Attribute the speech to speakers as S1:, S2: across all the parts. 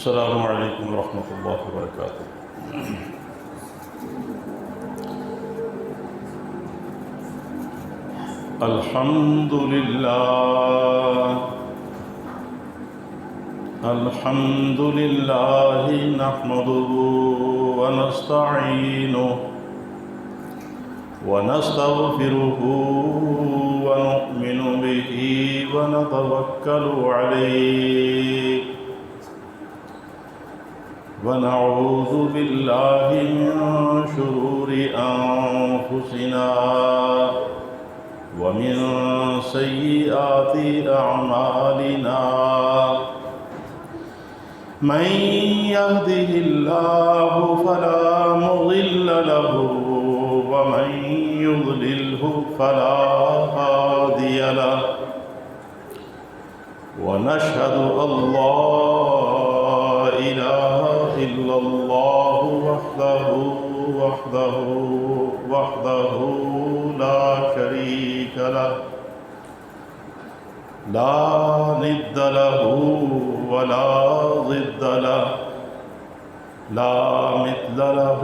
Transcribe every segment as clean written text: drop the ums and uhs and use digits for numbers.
S1: السلام علیکم ورحمۃ اللہ وبرکاتہ۔ الحمد للہ نحمده ونستعینه ونستغفره ونؤمن به ونتوکل علیہ ونعوذ باللہ من شرور انفسنا ومن سیئات اعمالنا من يهده الله فلا مضل له ومن يضلله فلا هادي له ونشهد أن لا إله إلا الله وحده لا شريك له لا ند له ولا ضد له لا مثل له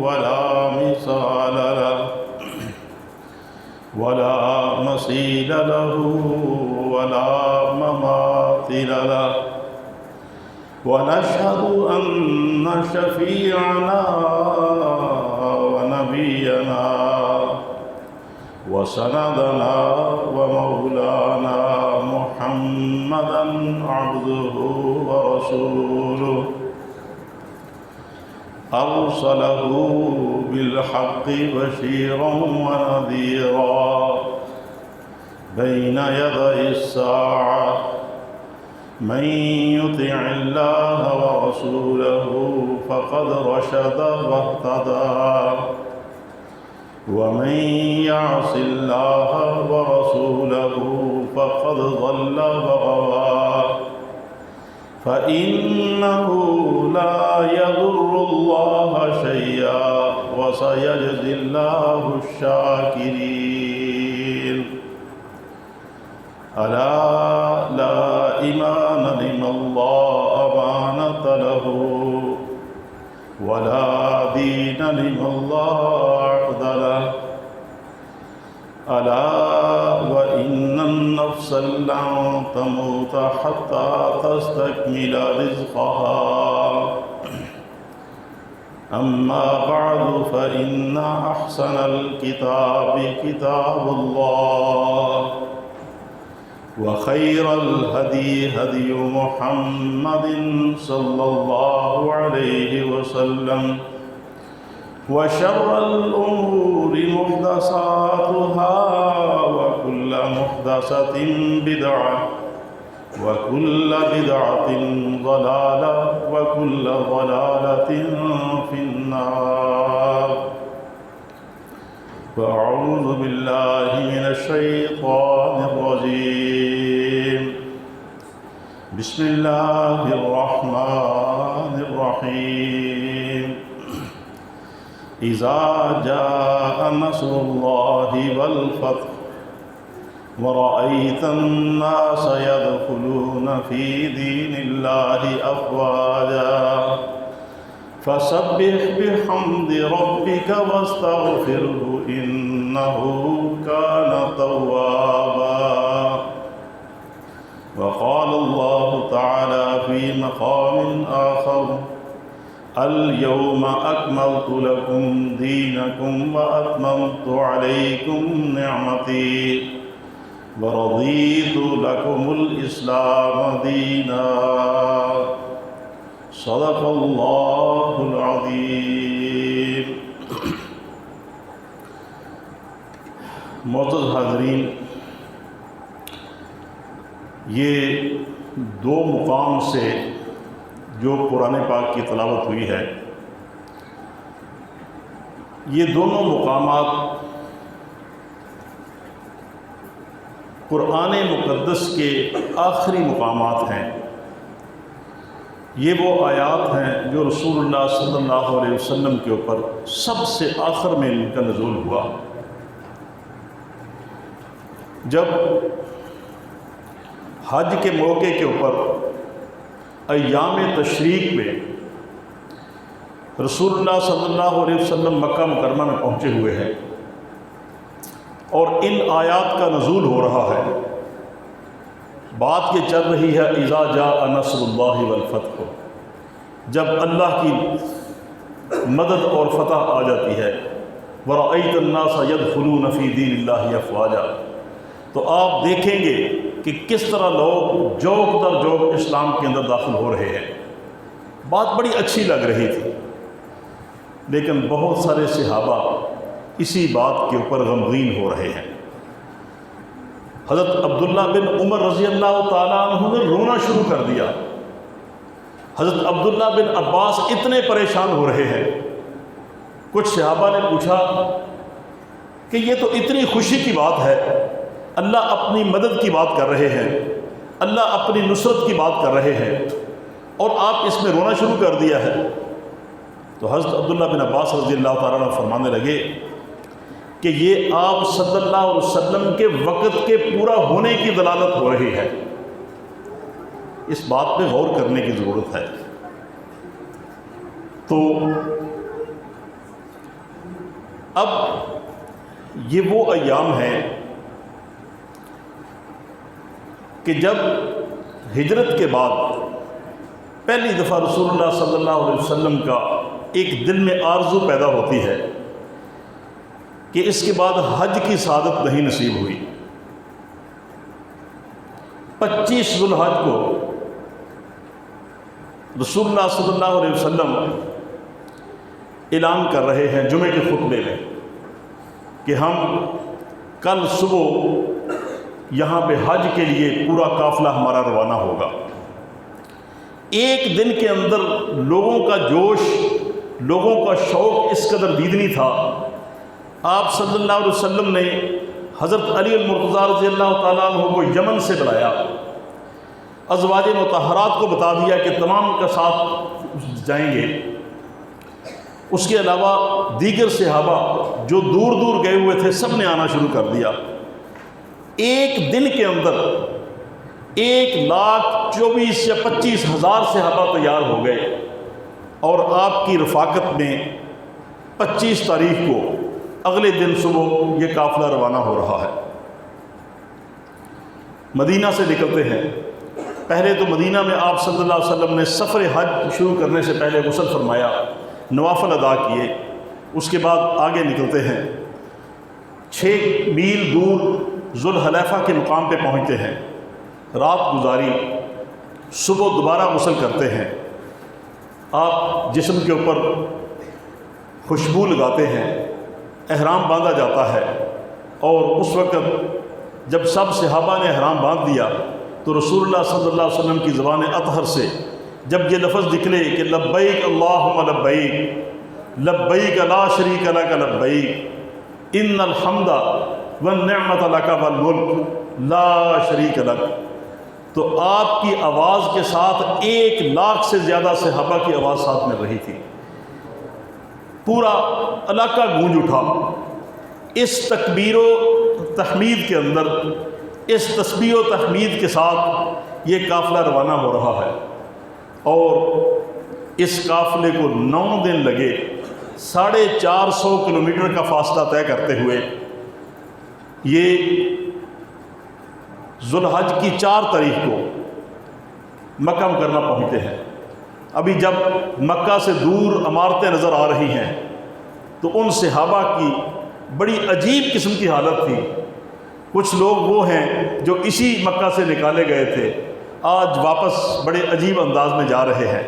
S1: ولا مثال له ولا مثيل له ولا مماثل له ونشهد أن شفيعنا ونبينا وسندنا ومولانا محمدا عبده ورسوله أرسله بالحق بشيرا ونذيرا بين يدي الساعة من يطع الله ورسوله فقد رشد واهتدى ومن يعص الله ورسوله فقد ضل وغوى فإنه لا يضر الله شيئا وسيجزي الله الشاكرين ألا لا إيمان لمن لا أمانة له ولا دين لمن لا عقد له ألا وإن النفس لن تموت حتى تستكمل رزقها أما بعد فإن أحسن الكتاب كتاب الله وخير الهدي هدي محمد صلى الله عليه وسلم وشر الأمور محدثاتها وكل محدثة بدعة وكل بدعة ضلالة وكل ضلالة في النار فأعوذ بالله من الشيطان الرجيم بسم الله الرحمن الرحيم إذا جاء نصر الله والفتح ورأيت الناس يدخلون في دين الله أفواجا فسبح بحمد ربك واستغفره إنه كان توابا وقال الله تعالى في مقام آخر اليوم أكملت لكم دينكم وأتممت عليكم نعمتي ورضيت لكم الإسلام دينا صدق اللہ العظیم۔ معزز حاضرین، یہ دو مقام سے جو قرآن پاک کی تلاوت ہوئی ہے، یہ دونوں مقامات قرآن مقدس کے آخری مقامات ہیں۔ یہ وہ آیات ہیں جو رسول اللہ صلی اللہ علیہ وسلم کے اوپر سب سے آخر میں ان کا نزول ہوا۔ جب حج کے موقع کے اوپر ایام تشریق میں رسول اللہ صلی اللہ علیہ وسلم مکہ مکرمہ میں پہنچے ہوئے ہیں اور ان آیات کا نزول ہو رہا ہے. بات یہ چل رہی ہے اذا جاء نصر اللہ والفتح، جب اللہ کی مدد اور فتح آ جاتی ہے. وَرَأَيْتَ النَّاسَ يَدْخُلُونَ فِي دِينِ اللَّهِ أَفْوَاجًا، تو آپ دیکھیں گے کہ کس طرح لوگ جوک در جوک اسلام کے اندر داخل ہو رہے ہیں. بات بڑی اچھی لگ رہی تھی، لیکن بہت سارے صحابہ اسی بات کے اوپر غمگین ہو رہے ہیں. حضرت عبداللہ بن عمر رضی اللہ تعالیٰ عنہ نے رونا شروع کر دیا. حضرت عبداللہ بن عباس اتنے پریشان ہو رہے ہیں. کچھ صحابہ نے پوچھا کہ یہ تو اتنی خوشی کی بات ہے، اللہ اپنی مدد کی بات کر رہے ہیں، اللہ اپنی نصرت کی بات کر رہے ہیں، اور آپ اس میں رونا شروع کر دیا ہے. تو حضرت عبداللہ بن عباس رضی اللہ تعالیٰ عنہ فرمانے لگے کہ یہ آپ صلی اللہ علیہ وسلم کے وقت کے پورا ہونے کی دلالت ہو رہی ہے. اس بات پہ غور کرنے کی ضرورت ہے. تو اب یہ وہ ایام ہیں کہ جب ہجرت کے بعد پہلی دفعہ رسول اللہ صلی اللہ علیہ وسلم کا ایک دل میں آرزو پیدا ہوتی ہے کہ اس کے بعد حج کی سعادت نہیں نصیب ہوئی. 25 ذو الحج کو رسول اللہ صلی اللہ علیہ وسلم اعلان کر رہے ہیں جمعے کے خطبے میں کہ ہم کل صبح یہاں پہ حج کے لیے پورا قافلہ ہمارا روانہ ہوگا. ایک دن کے اندر لوگوں کا جوش، لوگوں کا شوق اس قدر دیدنی تھا. آپ صلی اللہ علیہ وسلم نے حضرت علی المرتضیٰ رضی اللہ تعالیٰ عنہ کو یمن سے بلایا، ازواج مطہرات کو بتا دیا کہ تمام کا ساتھ جائیں گے. اس کے علاوہ دیگر صحابہ جو دور دور گئے ہوئے تھے سب نے آنا شروع کر دیا. ایک دن کے اندر 1,24,000 یا 25,000 صحابہ تیار ہو گئے اور آپ کی رفاقت میں 25 تاریخ کو اگلے دن صبح یہ قافلہ روانہ ہو رہا ہے. مدینہ سے نکلتے ہیں. پہلے تو مدینہ میں آپ صلی اللہ علیہ وسلم نے سفر حج شروع کرنے سے پہلے غسل فرمایا، نوافل ادا کیے. اس کے بعد آگے نکلتے ہیں. 6 میل دور ذوالحلیفہ کے مقام پہ پہنچتے ہیں. رات گزاری، صبح دوبارہ غسل کرتے ہیں. آپ جسم کے اوپر خوشبو لگاتے ہیں، احرام باندھا جاتا ہے. اور اس وقت جب سب صحابہ نے احرام باندھ دیا تو رسول اللہ صلی اللہ علیہ وسلم کی زبان اطہر سے جب یہ لفظ نکلے کہ لبیک اللہم لبیک لبیک لا شریک لک لبیک ان الحمد والنعمت لک والملک لا شریک لک، تو آپ کی آواز کے ساتھ 1,00,000 سے زیادہ صحابہ کی آواز ساتھ مل رہی تھی. پورا علاقہ گونج اٹھا. اس تکبیر و تحمید کے اندر، اس تسبیح و تحمید کے ساتھ یہ قافلہ روانہ ہو رہا ہے. اور اس قافلے کو 9 دن لگے 450 کلومیٹر کا فاصلہ طے کرتے ہوئے یہ ذوالحج کی 4 تاریخ کو مکہ مکرمہ پہنچتے ہیں. ابھی جب مکہ سے دور عمارتیں نظر آ رہی ہیں تو ان صحابہ کی بڑی عجیب قسم کی حالت تھی. کچھ لوگ وہ ہیں جو اسی مکہ سے نکالے گئے تھے، آج واپس بڑے عجیب انداز میں جا رہے ہیں.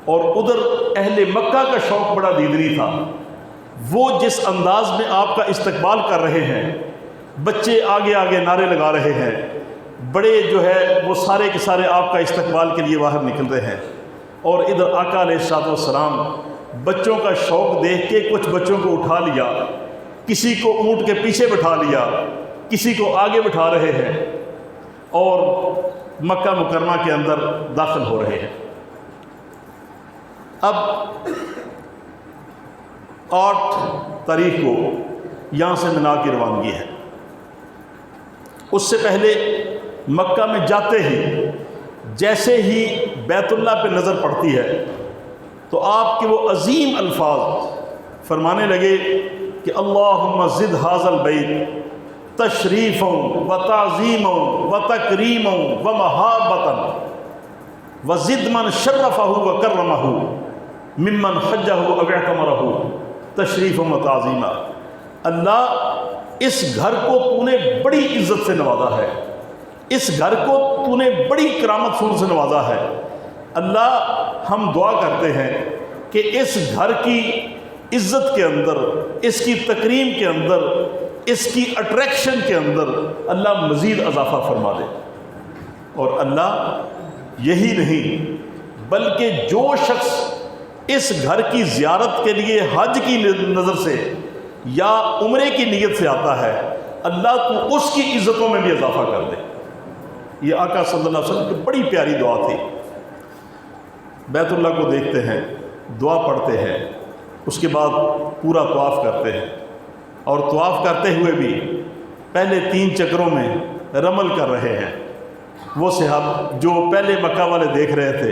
S1: اور ادھر اہل مکہ کا شوق بڑا دیدنی تھا. وہ جس انداز میں آپ کا استقبال کر رہے ہیں، بچے آگے آگے نعرے لگا رہے ہیں، بڑے جو ہے وہ سارے کے سارے آپ کا استقبال کے لیے باہر نکل رہے ہیں. اور ادھر آقا علیہ الصلوۃ والسلام بچوں کا شوق دیکھ کے کچھ بچوں کو اٹھا لیا، کسی کو اونٹ کے پیچھے بٹھا لیا، کسی کو آگے بٹھا رہے ہیں اور مکہ مکرمہ کے اندر داخل ہو رہے ہیں. اب 8 تاریخ کو یہاں سے منا کی روانگی ہے. اس سے پہلے مکہ میں جاتے ہی جیسے ہی بیت اللہ پہ نظر پڑتی ہے تو آپ کے وہ عظیم الفاظ فرمانے لگے کہ اللہم زد ھذا البیت تشریفا و تعظیما و تکریما و محابتا وزد من شرفہ و کرمہ ممن حجہ او اعتمرہ تشریفا و تعظیما۔ اللہ اس گھر کو تو نے بڑی عزت سے نوازا ہے، اس گھر کو تو نے بڑی کرامت سے نوازا ہے۔ اللہ ہم دعا کرتے ہیں کہ اس گھر کی عزت کے اندر، اس کی تکریم کے اندر، اس کی اٹریکشن کے اندر اللہ مزید اضافہ فرما دے۔ اور اللہ یہی نہیں بلکہ جو شخص اس گھر کی زیارت کے لیے حج کی نظر سے یا عمرے کی نیت سے آتا ہے، اللہ تو اس کی عزتوں میں بھی اضافہ کر دے۔ یہ آقا صلی اللہ علیہ وسلم کی بڑی پیاری دعا تھی۔ بیت اللہ کو دیکھتے ہیں، دعا پڑھتے ہیں، اس کے بعد پورا طواف کرتے ہیں، اور طواف کرتے ہوئے بھی پہلے 3 چکروں میں رمل کر رہے ہیں۔ وہ صحابہ جو پہلے مکہ والے دیکھ رہے تھے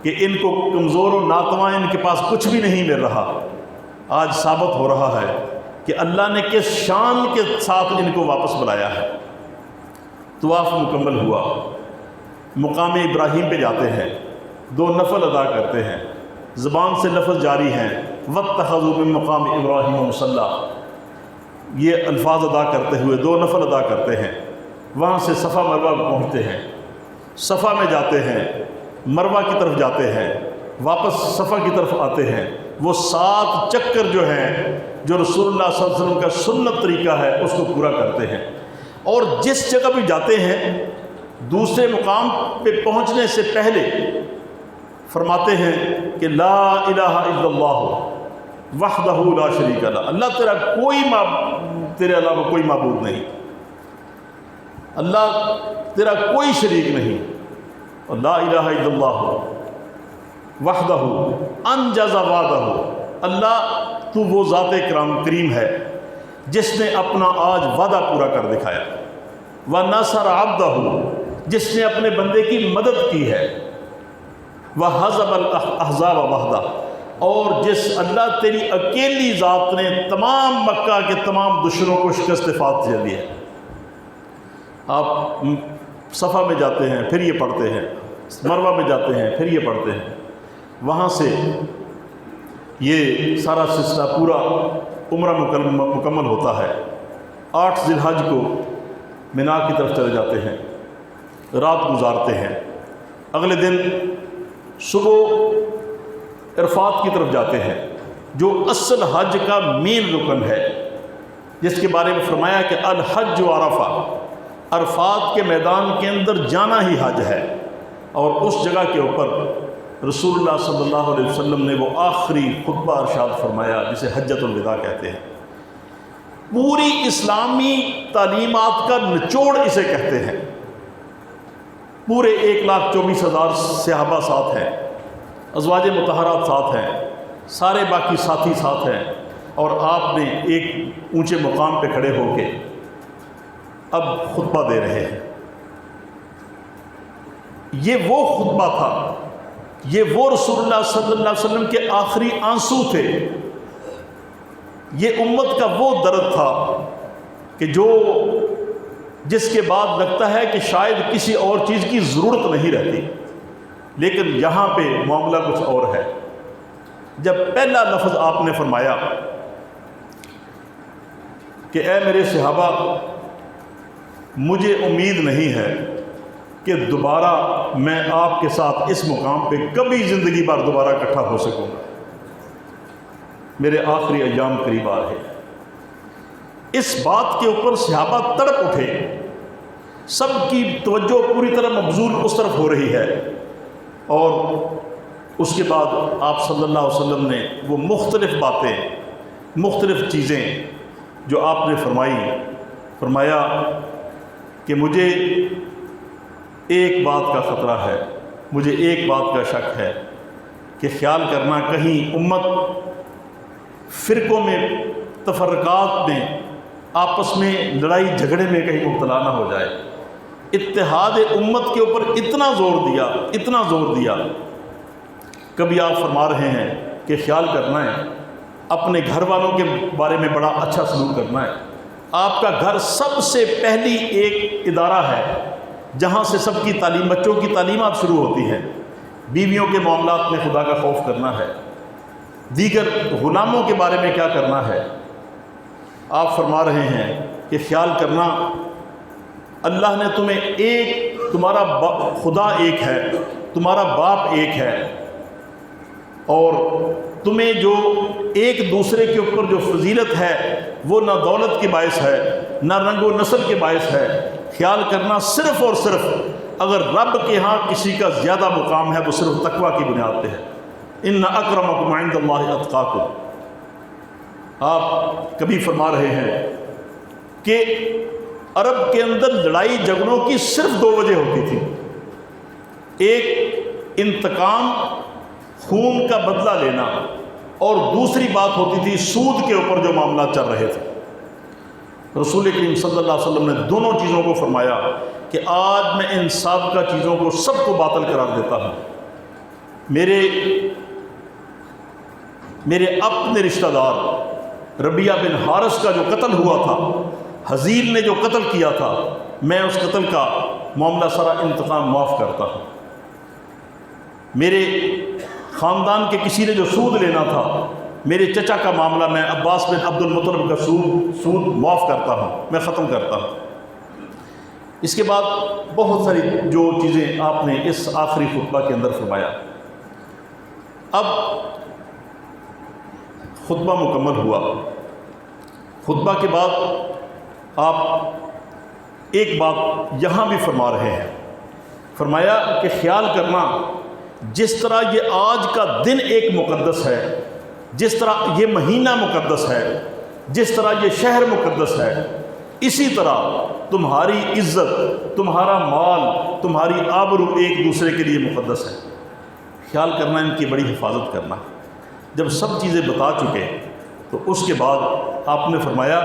S1: کہ ان کو کمزور و ناتواں، ان کے پاس کچھ بھی نہیں مل رہا، آج ثابت ہو رہا ہے کہ اللہ نے کس شان کے ساتھ ان کو واپس بلایا ہے۔ طواف مکمل ہوا، مقام ابراہیم پہ جاتے ہیں، 2 نفل ادا کرتے ہیں، زبان سے لفظ جاری ہیں وَاتَّخَذُوا مِن مقام ابراہیم مصلی، یہ الفاظ ادا کرتے ہوئے 2 نفل ادا کرتے ہیں۔ وہاں سے صفا مروہ پہنچتے ہیں، صفا میں جاتے ہیں، مروہ کی طرف جاتے ہیں، واپس صفا کی طرف آتے ہیں۔ وہ 7 چکر جو ہیں جو رسول اللہ صلی اللہ علیہ وسلم کا سنت طریقہ ہے اس کو پورا کرتے ہیں۔ اور جس جگہ بھی جاتے ہیں دوسرے مقام پہ پہنچنے سے پہلے فرماتے ہیں کہ لا الہ الا اللہ وحدہ لا شریک لہ، اللہ تیرے علاوہ کوئی معبود نہیں، اللہ تیرا کوئی شریک نہیں، اور لا الہ الا اللہ وحدہ انجز وعدہ، اللہ تو وہ ذات کریم ہے جس نے اپنا آج وعدہ پورا کر دکھایا، وَنَصَرَ عَبْدَهُ، جس نے اپنے بندے کی مدد کی ہے، وَحَزَبَ الْأَحْزَابَ وَحْدَهُ، اور جس اللہ تیری اکیلی ذات نے تمام مکہ کے تمام دشمنوں کو شکست فاتح دے دی ہے۔ آپ صفا میں جاتے ہیں پھر یہ پڑھتے ہیں، مروہ میں جاتے ہیں پھر یہ پڑھتے ہیں، وہاں سے یہ سارا سلسلہ پورا عمرہ مکمل ہوتا ہے۔ 8 ذی الحج کو مینا کی طرف چلے جاتے ہیں، رات گزارتے ہیں، اگلے دن صبح عرفات کی طرف جاتے ہیں جو اصل حج کا مین رکن ہے، جس کے بارے میں فرمایا کہ الحج عرفہ، عرفات کے میدان کے اندر جانا ہی حج ہے۔ اور اس جگہ کے اوپر رسول اللہ صلی اللہ علیہ وسلم نے وہ آخری خطبہ ارشاد فرمایا جسے حجۃ الوداع کہتے ہیں۔ پوری اسلامی تعلیمات کا نچوڑ اسے کہتے ہیں۔ پورے 1,24,000 صحابہ ساتھ ہیں، ازواج مطہرات ساتھ ہیں، سارے باقی ساتھی ساتھ ہیں، اور آپ نے ایک اونچے مقام پہ کھڑے ہو کے اب خطبہ دے رہے ہیں۔ یہ وہ خطبہ تھا، یہ وہ رسول اللہ صلی اللہ علیہ وسلم کے آخری آنسو تھے، یہ امت کا وہ درد تھا کہ جس کے بعد لگتا ہے کہ شاید کسی اور چیز کی ضرورت نہیں رہتی، لیکن یہاں پہ معاملہ کچھ اور ہے۔ جب پہلا لفظ آپ نے فرمایا کہ اے میرے صحابہ، مجھے امید نہیں ہے کہ دوبارہ میں آپ کے ساتھ اس مقام پہ کبھی زندگی بھر دوبارہ اکٹھا ہو سکوں گا، میرے آخری ایام قریب آ رہے ہیں۔ اس بات کے اوپر صحابہ تڑپ اٹھے، سب کی توجہ پوری طرح مبذول اس طرف ہو رہی ہے، اور اس کے بعد آپ صلی اللہ علیہ وسلم نے وہ مختلف باتیں، مختلف چیزیں جو آپ نے فرمایا کہ مجھے ایک بات کا خطرہ ہے، مجھے ایک بات کا شک ہے کہ خیال کرنا کہیں امت فرقوں میں، تفرقات میں، آپس میں لڑائی جھگڑے میں کہیں مبتلا نہ ہو جائے۔ اتحاد امت کے اوپر اتنا زور دیا. کبھی آپ فرما رہے ہیں کہ خیال کرنا ہے اپنے گھر والوں کے بارے میں بڑا اچھا سلوک کرنا ہے. آپ کا گھر سب سے پہلی ایک ادارہ ہے جہاں سے سب کی تعلیم، بچوں کی تعلیمات شروع ہوتی ہیں. بیویوں کے معاملات میں خدا کا خوف کرنا ہے، دیگر غلاموں کے بارے میں کیا کرنا ہے. آپ فرما رہے ہیں کہ خیال کرنا اللہ نے تمہیں ایک، تمہارا خدا ایک ہے، تمہارا باپ ایک ہے، اور تمہیں جو ایک دوسرے کے اوپر جو فضیلت ہے وہ نہ دولت کے باعث ہے نہ رنگ و نسل کے باعث ہے. خیال کرنا صرف اور صرف اگر رب کے ہاں کسی کا زیادہ مقام ہے وہ صرف تقوی کی بنیاد پہ ہے. ان اکرمکم عند اللہ اتقاکم. آپ کبھی فرما رہے ہیں کہ عرب کے اندر لڑائی جھگڑوں کی صرف دو وجہ ہوتی تھی. ایک انتقام، خون کا بدلہ لینا، اور دوسری بات ہوتی تھی سود کے اوپر جو معاملات چل رہے تھے. رسول کریم صلی اللہ علیہ وسلم نے دونوں چیزوں کو فرمایا کہ آج میں ان سابقہ چیزوں کو سب کو باطل قرار دیتا ہوں. میرے اپنے رشتہ دار ربیعہ بن حارث کا جو قتل ہوا تھا، حزیل نے جو قتل کیا تھا، میں اس قتل کا معاملہ سارا انتقام معاف کرتا ہوں. میرے خاندان کے کسی نے جو سود لینا تھا، میرے چچا کا معاملہ میں عباس بن عبد المطلب کا سود معاف کرتا ہوں، میں ختم کرتا ہوں. اس کے بعد بہت ساری جو چیزیں آپ نے اس آخری خطبہ کے اندر فرمایا. اب خطبہ مکمل ہوا. خطبہ کے بعد آپ ایک بات یہاں بھی فرما رہے ہیں. فرمایا کہ خیال کرنا جس طرح یہ آج کا دن ایک مقدس ہے، جس طرح یہ مہینہ مقدس ہے، جس طرح یہ شہر مقدس ہے، اسی طرح تمہاری عزت، تمہارا مال، تمہاری آبرو ایک دوسرے کے لیے مقدس ہے. خیال کرنا، ان کی بڑی حفاظت کرنا. جب سب چیزیں بتا چکے تو اس کے بعد آپ نے فرمایا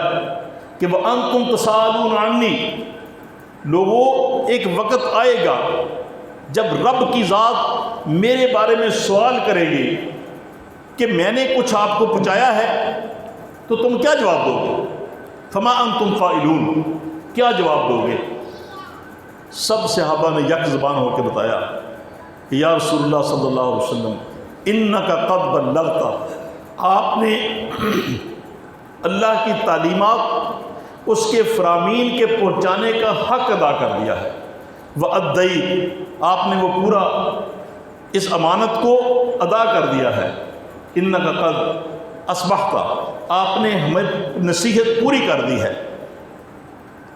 S1: کہ وَأَنْتُمْ تَسْأَلُونَ عَنِّي. لوگوں، ایک وقت آئے گا جب رب کی ذات میرے بارے میں سوال کرے گی کہ میں نے کچھ آپ کو پہنچایا ہے، تو تم کیا جواب دو گے؟ فما انتم قائلون. کیا جواب دو گے؟ سب صحابہ نے یک زبان ہو کے بتایا کہ یا رسول اللہ صلی اللہ علیہ وسلم انک قد بلغت. آپ نے اللہ کی تعلیمات اس کے فرامین کے پہنچانے کا حق ادا کر دیا ہے. وَأَدَّيْتَ. آپ نے وہ پورا اس امانت کو ادا کر دیا ہے. انک قد اصبحت. آپ نے ہمیں نصیحت پوری کر دی ہے.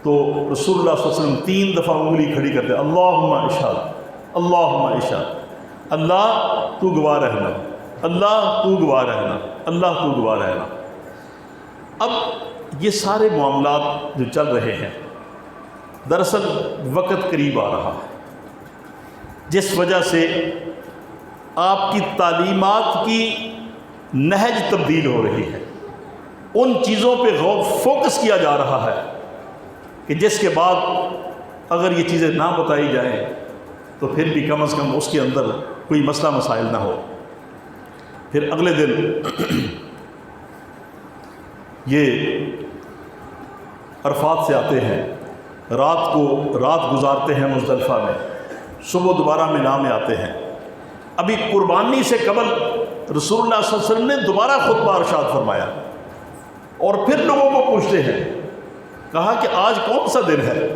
S1: تو رسول اللہ صلی اللہ علیہ وسلم 3 دفعہ انگلی کھڑی کرتے، اللہم اشہد، اللہم اشہد. اللہ تو گواہ رہنا، اللہ تو گواہ رہنا، اللہ تو گواہ رہنا. اب یہ سارے معاملات جو چل رہے ہیں، دراصل وقت قریب آ رہا ہے جس وجہ سے آپ کی تعلیمات کی نہج تبدیل ہو رہی ہے. ان چیزوں پہ غور فوکس کیا جا رہا ہے کہ جس کے بعد اگر یہ چیزیں نہ بتائی جائیں تو پھر بھی کم از کم اس کے اندر کوئی مسئلہ مسائل نہ ہو. پھر اگلے دن یہ عرفات سے آتے ہیں، رات گزارتے ہیں مزدلفہ میں، صبح دوبارہ مینا میں آتے ہیں. ابھی قربانی سے قبل رسول اللہ صلی اللہ علیہ وسلم نے دوبارہ خطبہ ارشاد فرمایا اور پھر لوگوں کو پوچھتے ہیں، کہا کہ آج کون سا دن ہے؟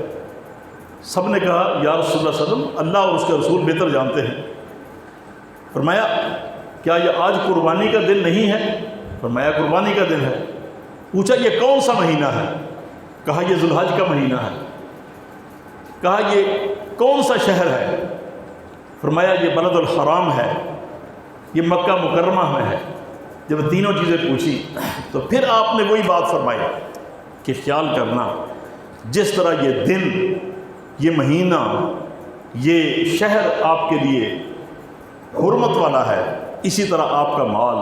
S1: سب نے کہا یا رسول اللہ صلی اللہ علیہ وسلم اللہ اور اس کے رسول بہتر جانتے ہیں. فرمایا کیا یہ آج قربانی کا دن نہیں ہے؟ فرمایا قربانی کا دن ہے. پوچھا یہ کون سا مہینہ ہے؟ کہا یہ ذو الحج کا مہینہ ہے. کہا یہ کون سا شہر ہے؟ فرمایا یہ بلد الحرام ہے، یہ مکہ مکرمہ میں ہے. جب تینوں چیزیں پوچھی تو پھر آپ نے وہی بات فرمائی کہ خیال کرنا جس طرح یہ دن، یہ مہینہ، یہ شہر آپ کے لیے حرمت والا ہے، اسی طرح آپ کا مال،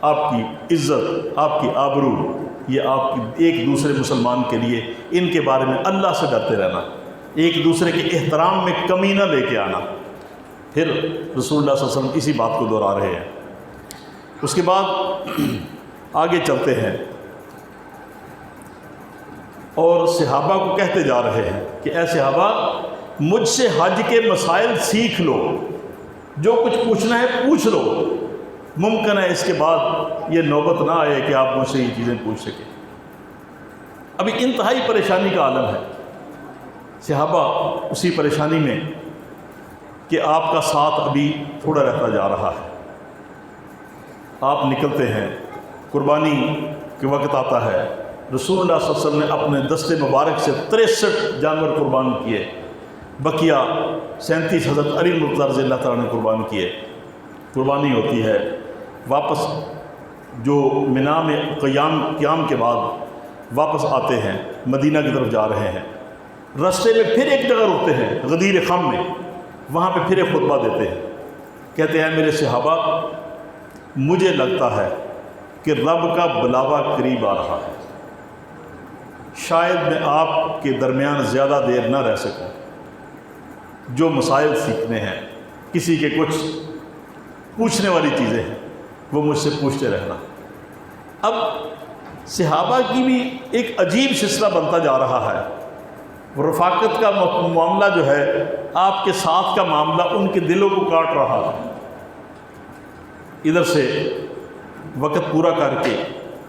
S1: آپ کی عزت، آپ کی آبرو، یہ آپ کی ایک دوسرے مسلمان کے لیے ان کے بارے میں اللہ سے ڈرتے رہنا. ایک دوسرے کے احترام میں کمی نہ لے کے آنا۔ پھر رسول اللہ صلی اللہ علیہ وسلم اسی بات کو دہرا رہے ہیں۔ اس کے بعد آگے چلتے ہیں اور صحابہ کو کہتے جا رہے ہیں کہ اے صحابہ، مجھ سے حج کے مسائل سیکھ لو، جو کچھ پوچھنا ہے پوچھ لو، ممکن ہے اس کے بعد یہ نوبت نہ آئے کہ آپ مجھ سے یہ چیزیں پوچھ سکیں۔ ابھی انتہائی پریشانی کا عالم ہے، صحابہ اسی پریشانی میں کہ آپ کا ساتھ ابھی تھوڑا رہتا جا رہا ہے۔ آپ نکلتے ہیں، قربانی کے وقت آتا ہے، رسول اللہ صلی اللہ علیہ وسلم نے اپنے دست مبارک سے 63 جانور قربان کیے، بقیہ 37 حضرت علی مرتضیٰ رضی اللہ تعالیٰ نے قربان کیے۔ قربانی ہوتی ہے، واپس جو منا میں قیام کے بعد واپس آتے ہیں، مدینہ کی طرف جا رہے ہیں، رستے میں پھر ایک جگہ رکتے ہیں غدیر خم میں، وہاں پہ پھر ایک خطبہ دیتے ہیں، کہتے ہیں میرے صحابہ، مجھے لگتا ہے کہ رب کا بلاوا قریب آ رہا ہے، شاید میں آپ کے درمیان زیادہ دیر نہ رہ سکوں، جو مسائل سیکھنے ہیں، کسی کے کچھ پوچھنے والی چیزیں ہیں، وہ مجھ سے پوچھتے رہنا۔ اب صحابہ کی بھی ایک عجیب سلسلہ بنتا جا رہا ہے، رفاقت کا معاملہ جو ہے، آپ کے ساتھ کا معاملہ ان کے دلوں کو کاٹ رہا ہے۔ ادھر سے وقت پورا کر کے،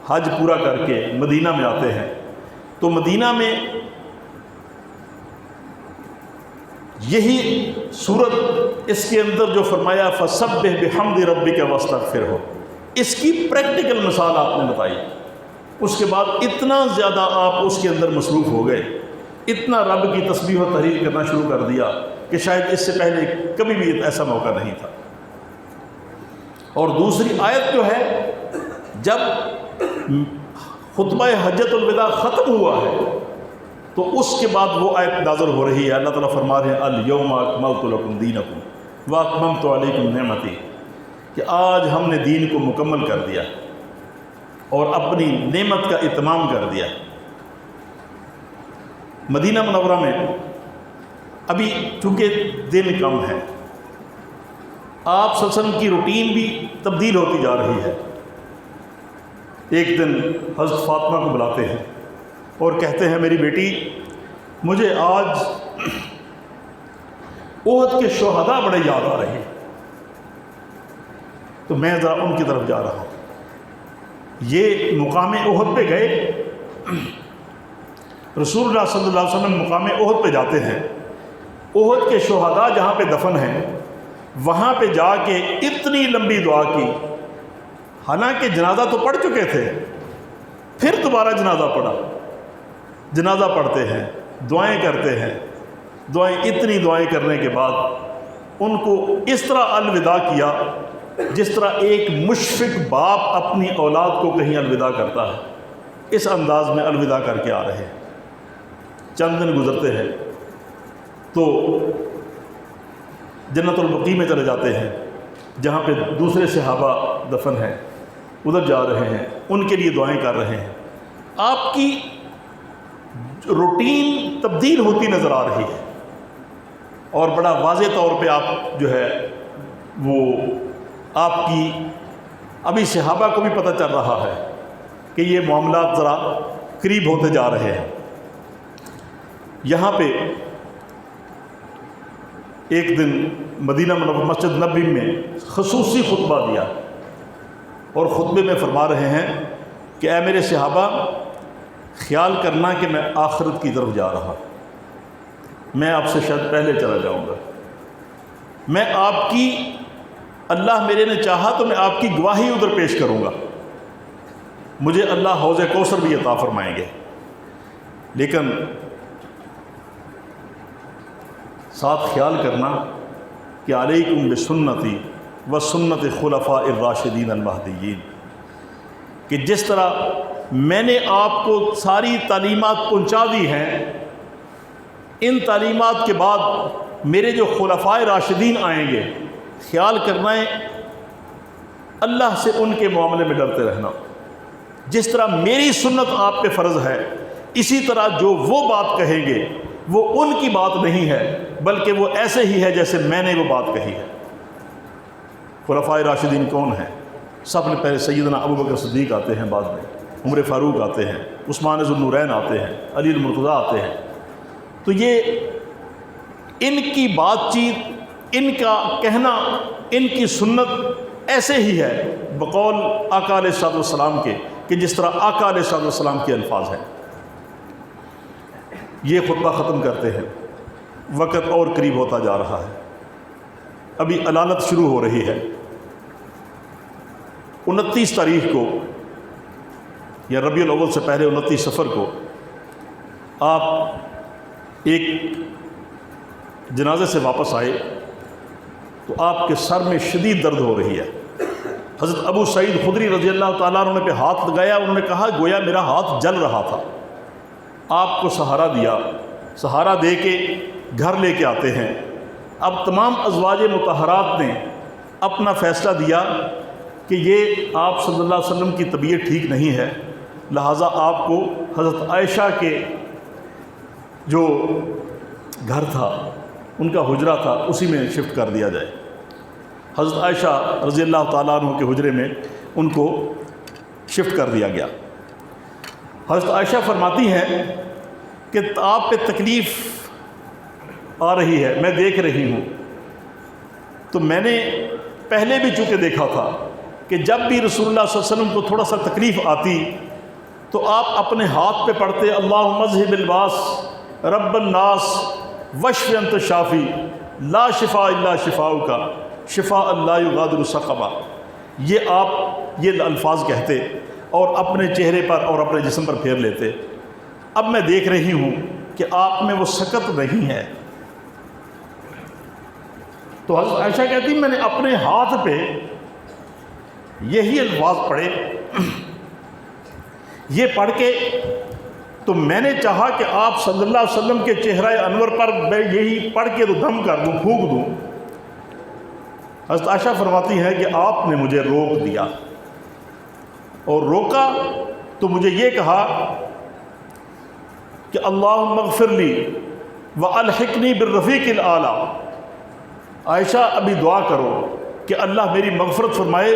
S1: حج پورا کر کے مدینہ میں آتے ہیں، تو مدینہ میں یہی صورت، اس کے اندر جو فرمایا فَسَبِّحْ بِحَمْدِ رَبِّكَ وَاسْتَغْفِرْهُ، اس کی پریکٹیکل مثال آپ نے بتائی۔ اس کے بعد اتنا زیادہ آپ اس کے اندر مصروف ہو گئے، اتنا رب کی تسبیح و تحلیل کرنا شروع کر دیا کہ شاید اس سے پہلے کبھی بھی ایسا موقع نہیں تھا۔ اور دوسری آیت جو ہے، جب خطبہ حجۃ الوداع ختم ہوا ہے تو اس کے بعد وہ آیت نازل ہو رہی ہے، اللہ تعالیٰ فرما رہے ہیں الیوم اکملت لکم دینکم واتممت علیکم نعمتی، کہ آج ہم نے دین کو مکمل کر دیا اور اپنی نعمت کا اتمام کر دیا۔ مدینہ منورہ میں ابھی چونکہ دن کم ہے، آپ صلی اللہ علیہ وسلم کی روٹین بھی تبدیل ہوتی جا رہی ہے۔ ایک دن حضرت فاطمہ کو بلاتے ہیں اور کہتے ہیں میری بیٹی، مجھے آج احد کے شہداء بڑے یاد آ رہے ہیں، تو میں ذرا ان کی طرف جا رہا ہوں۔ یہ مقام احد پہ گئے، رسول اللہ صلی اللہ علیہ وسلم مقام احد پہ جاتے ہیں، احد کے شہداء جہاں پہ دفن ہیں وہاں پہ جا کے اتنی لمبی دعا کی، حالانکہ جنازہ تو پڑھ چکے تھے، پھر دوبارہ جنازہ پڑھا، جنازہ پڑھتے ہیں، دعائیں کرتے ہیں، اتنی دعائیں کرنے کے بعد ان کو اس طرح الوداع کیا جس طرح ایک مشفق باپ اپنی اولاد کو کہیں الوداع کرتا ہے، اس انداز میں الوداع کر کے آ رہے ہیں۔ چند دن گزرتے ہیں تو جنت البقیع میں چلے جاتے ہیں، جہاں پہ دوسرے صحابہ دفن ہیں، ادھر جا رہے ہیں، ان کے لیے دعائیں کر رہے ہیں۔ آپ کی روٹین تبدیل ہوتی نظر آ رہی ہے، اور بڑا واضح طور پہ آپ جو ہے وہ آپ کی ابھی صحابہ کو بھی پتہ چل رہا ہے کہ یہ معاملات ذرا قریب ہوتے جا رہے ہیں۔ یہاں پہ ایک دن مدینہ منورہ مسجد نبوی میں خصوصی خطبہ دیا، اور خطبے میں فرما رہے ہیں کہ اے میرے صحابہ، خیال کرنا کہ میں آخرت کی طرف جا رہا، میں آپ سے شاید پہلے چلا جاؤں گا، میں آپ کی، اللہ میرے نے چاہا تو میں آپ کی گواہی ادھر پیش کروں گا، مجھے اللہ حوض کوثر بھی عطا فرمائیں گے، لیکن ساتھ خیال کرنا کہ علیکم بسنتی و سنت خلفاء الراشدین المہدیین، کہ جس طرح میں نے آپ کو ساری تعلیمات پہنچا دی ہیں، ان تعلیمات کے بعد میرے جو خلفاء راشدین آئیں گے، خیال کرنا ہے اللہ سے ان کے معاملے میں ڈرتے رہنا، جس طرح میری سنت آپ پہ فرض ہے، اسی طرح جو وہ بات کہیں گے وہ ان کی بات نہیں ہے بلکہ وہ ایسے ہی ہے جیسے میں نے وہ بات کہی ہے۔ خلفائے راشدین کون ہیں؟ سب نے پہلے سیدنا ابو بکر صدیق آتے ہیں، بعد میں عمر فاروق آتے ہیں، عثمان ذو النورین آتے ہیں، علی المرتضیٰ آتے ہیں۔ تو یہ ان کی بات چیت، ان کا کہنا، ان کی سنت ایسے ہی ہے بقول آقا علیہ الصلوۃ والسلام کے، کہ جس طرح آقا علیہ الصلوۃ والسلام کے الفاظ ہیں۔ یہ خطبہ ختم کرتے ہیں، وقت اور قریب ہوتا جا رہا ہے، ابھی علالت شروع ہو رہی ہے۔ 29 تاریخ کو یا ربیع الاول سے پہلے 29 صفر کو آپ ایک جنازے سے واپس آئے تو آپ کے سر میں شدید درد ہو رہی ہے۔ حضرت ابو سعید خدری رضی اللہ تعالیٰ عنہ نے پہ ہاتھ لگایا، انہوں نے کہا گویا میرا ہاتھ جل رہا تھا۔ آپ کو سہارا دیا، سہارا دے کے گھر لے کے آتے ہیں۔ اب تمام ازواج مطہرات نے اپنا فیصلہ دیا کہ یہ آپ صلی اللہ علیہ وسلم کی طبیعت ٹھیک نہیں ہے، لہٰذا آپ کو حضرت عائشہ کے جو گھر تھا، ان کا حجرہ تھا، اسی میں شفٹ کر دیا جائے۔ حضرت عائشہ رضی اللہ تعالیٰ عنہ کے حجرے میں ان کو شفٹ کر دیا گیا۔ حضرت عائشہ فرماتی ہیں کہ آپ پہ تکلیف آ رہی ہے، میں دیکھ رہی ہوں، تو میں نے پہلے بھی چونکہ دیکھا تھا کہ جب بھی رسول اللہ صلی اللہ علیہ وسلم کو تھوڑا سا تکلیف آتی تو آپ اپنے ہاتھ پہ پڑھتے اللہم اذہب الباس رب الناس واشف انت الشافی لا شفاء الا شفاؤک شفاء لا یغادر سقما۔ یہ آپ یہ الفاظ کہتے اور اپنے چہرے پر اور اپنے جسم پر پھیر لیتے۔ اب میں دیکھ رہی ہوں کہ آپ میں وہ سکت نہیں ہے۔ تو حضرت عائشہ کہتی میں نے اپنے ہاتھ پہ یہی الفاظ پڑھے، یہ پڑھ کے تو میں نے چاہا کہ آپ صلی اللہ علیہ وسلم کے چہرہ انور پر میں یہی پڑھ کے تو دم کر دوں، پھونک دوں۔ حضرت عائشہ فرماتی ہے کہ آپ نے مجھے روک دیا، اور روکا تو مجھے یہ کہا کہ اللہم اغفر لی والحقنی بالرفیق الاعلیٰ، عائشہ ابھی دعا کرو کہ اللہ میری مغفرت فرمائے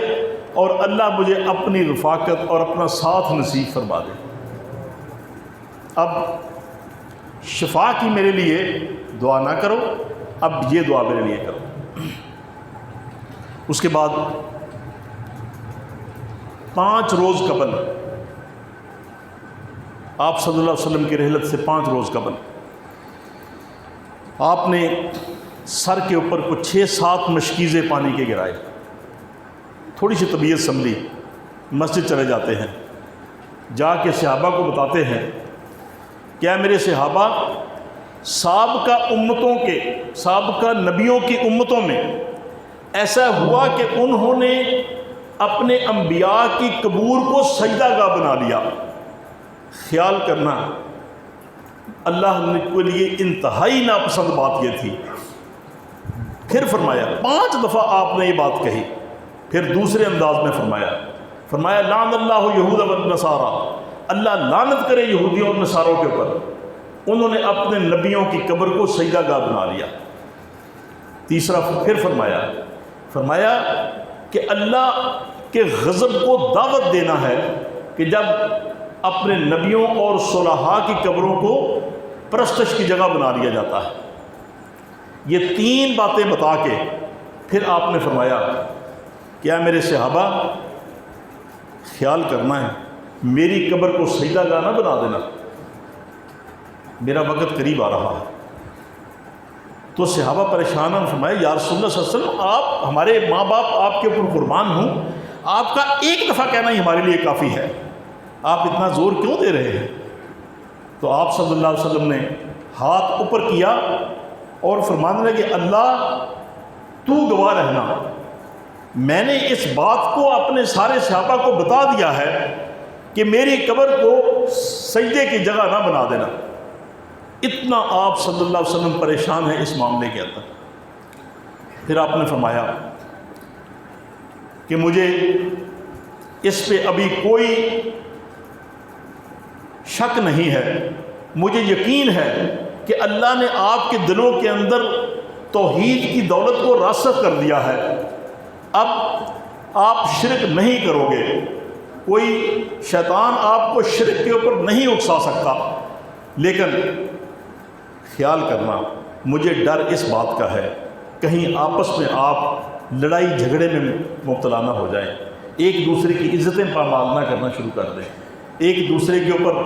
S1: اور اللہ مجھے اپنی رفاقت اور اپنا ساتھ نصیب فرما دے۔ اب شفا کی میرے لیے دعا نہ کرو، اب یہ دعا میرے لیے کرو۔ اس کے بعد 5 روز قبل، آپ صلی اللہ علیہ وسلم کی رحلت سے 5 روز قبل، آپ نے سر کے اوپر کچھ 6-7 مشکیزیں پانی کے گرائے، تھوڑی سی طبیعت سنبھلی، مسجد چلے جاتے ہیں، جا کے صحابہ کو بتاتے ہیں کیا میرے صحابہ، سابقہ امتوں کے، سابقہ نبیوں کی امتوں میں ایسا ہوا کہ انہوں نے اپنے انبیاء کی قبور کو سجدہ گاہ بنا لیا۔ خیال کرنا اللہ کے لیے انتہائی ناپسند بات یہ تھی۔ پھر فرمایا 5 دفعہ آپ نے یہ بات کہی، پھر دوسرے انداز میں فرمایا لعن اللہ یہود والنصارى، اللہ لعنت کرے یہودیوں اور نصاروں کے اوپر، انہوں نے اپنے نبیوں کی قبر کو سجدہ گاہ بنا لیا۔ تیسرا پھر فرمایا کہ اللہ کے غضب کو دعوت دینا ہے کہ جب اپنے نبیوں اور صلحاء کی قبروں کو پرستش کی جگہ بنا لیا جاتا ہے۔ یہ 3 باتیں بتا کے پھر آپ نے فرمایا کیا میرے صحابہ، خیال کرنا ہے میری قبر کو سجدہ گاہ نہ بنا دینا، میرا وقت قریب آ رہا ہے۔ تو صحابہ پریشان ہیں، فرمایا یا رسول اللہ صلی اللہ علیہ وسلم، آپ ہمارے ماں باپ آپ کے اوپر قربان ہوں، آپ کا ایک دفعہ کہنا ہی ہمارے لیے کافی ہے، آپ اتنا زور کیوں دے رہے ہیں؟ تو آپ صلی اللہ علیہ وسلم نے ہاتھ اوپر کیا اور فرمانے لگے اللہ تو گواہ رہنا، میں نے اس بات کو اپنے سارے صحابہ کو بتا دیا ہے کہ میری قبر کو سجدے کی جگہ نہ بنا دینا۔ اتنا آپ صلی اللہ علیہ وسلم پریشان ہیں اس معاملے کے اندر۔ پھر آپ نے فرمایا کہ مجھے اس پہ ابھی کوئی شک نہیں ہے، مجھے یقین ہے کہ اللہ نے آپ کے دلوں کے اندر توحید کی دولت کو راسخ کر دیا ہے، اب آپ شرک نہیں کرو گے، کوئی شیطان آپ کو شرک کے اوپر نہیں اکسا سکتا، لیکن خیال کرنا مجھے ڈر اس بات کا ہے کہیں آپس میں آپ لڑائی جھگڑے میں مبتلا نہ ہو جائیں، ایک دوسرے کی عزتیں پامال نہ کرنا شروع کر دیں، ایک دوسرے کے اوپر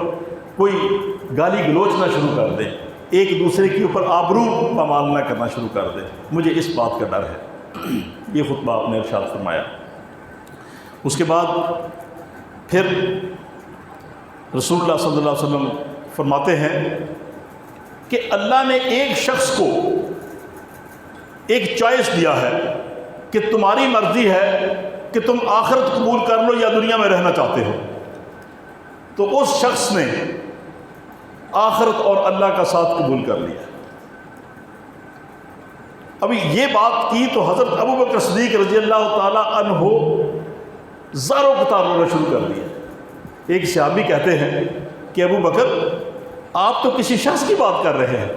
S1: کوئی گالی گلوچ نہ شروع کر دیں، ایک دوسرے کے اوپر آبرو پامال نہ کرنا شروع کر دیں، مجھے اس بات کا ڈر ہے۔ یہ خطبہ آپ نے ارشاد فرمایا۔ اس کے بعد پھر رسول اللہ صلی اللہ علیہ وسلم فرماتے ہیں کہ اللہ نے ایک شخص کو ایک چوائس دیا ہے کہ تمہاری مرضی ہے کہ تم آخرت قبول کر لو یا دنیا میں رہنا چاہتے ہو، تو اس شخص نے آخرت اور اللہ کا ساتھ قبول کر لیا۔ ابھی یہ بات کی تو حضرت ابو بکر صدیق رضی اللہ تعالیٰ عنہ زاروں قطار رونا شروع کر دیا۔ ایک صحابی کہتے ہیں کہ ابو بکر آپ تو کسی شخص کی بات کر رہے ہیں،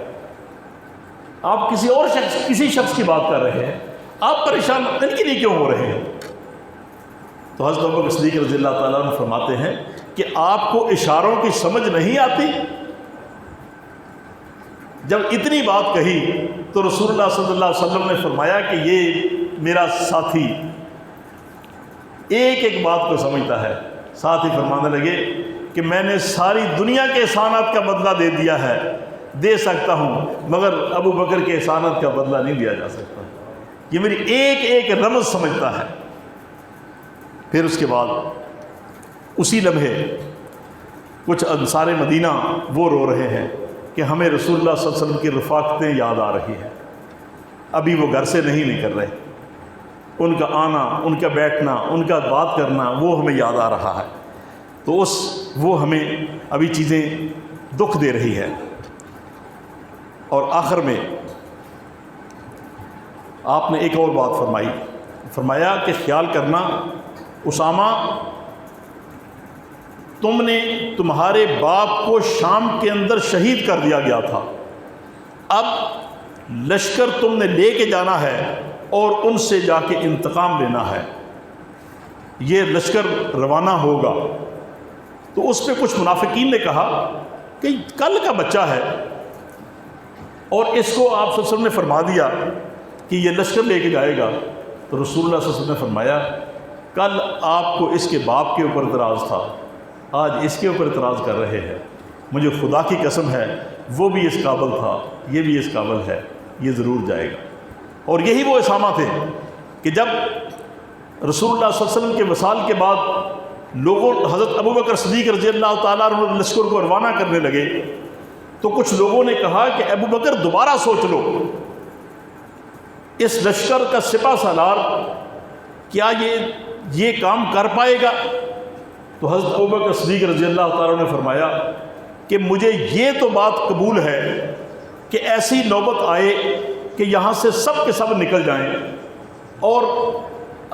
S1: آپ کسی شخص کی بات کر رہے ہیں، آپ پریشان ان کے لیے کیوں ہو رہے ہیں؟ تو حضرت ابو بکر صدیق رضی اللہ تعالیٰ عنہ فرماتے ہیں کہ آپ کو اشاروں کی سمجھ نہیں آتی؟ جب اتنی بات کہی تو رسول اللہ صلی اللہ علیہ وسلم نے فرمایا کہ یہ میرا ساتھی ایک ایک بات کو سمجھتا ہے۔ ساتھ ہی فرمانے لگے کہ میں نے ساری دنیا کے احسانات کا بدلہ دے سکتا ہوں، مگر ابو بکر کے احسانات کا بدلہ نہیں دیا جا سکتا، یہ میری ایک ایک رمز سمجھتا ہے۔ پھر اس کے بعد اسی لمحے کچھ انصار مدینہ وہ رو رہے ہیں کہ ہمیں رسول اللہ صلی اللہ علیہ وسلم کی رفاقتیں یاد آ رہی ہیں، ابھی وہ گھر سے نہیں نکل رہے، ان کا آنا، ان کا بیٹھنا، ان کا بات کرنا وہ ہمیں یاد آ رہا ہے، تو وہ ہمیں ابھی چیزیں دکھ دے رہی ہے۔ اور آخر میں آپ نے ایک اور بات فرمایا کہ خیال کرنا اسامہ، تم نے تمہارے باپ کو شام کے اندر شہید کر دیا گیا تھا، اب لشکر تم نے لے کے جانا ہے اور ان سے جا کے انتقام لینا ہے، یہ لشکر روانہ ہوگا۔ تو اس پہ کچھ منافقین نے کہا کہ کل کا بچہ ہے اور اس کو آپ صلی اللہ علیہ وسلم نے فرما دیا کہ یہ لشکر لے کے جائے گا، تو رسول اللہ صلی اللہ علیہ وسلم نے فرمایا کل آپ کو اس کے باپ کے اوپر اعتراض تھا، آج اس کے اوپر اعتراض کر رہے ہیں، مجھے خدا کی قسم ہے وہ بھی اس قابل تھا، یہ بھی اس قابل ہے، یہ ضرور جائے گا۔ اور یہی وہ اسامہ تھے کہ جب رسول اللہ صلی اللہ علیہ وسلم کے وصال کے بعد لوگوں حضرت ابو بکر صدیق رضی اللہ تعالیٰ عنہ لشکر کو روانہ کرنے لگے تو کچھ لوگوں نے کہا کہ ابو بکر دوبارہ سوچ لو، اس لشکر کا سپہ سالار کیا یہ کام کر پائے گا؟ تو حضرت ابو بکر صدیق رضی اللہ تعالیٰ نے فرمایا کہ مجھے یہ تو بات قبول ہے کہ ایسی نوبت آئے کہ یہاں سے سب کے سب نکل جائیں اور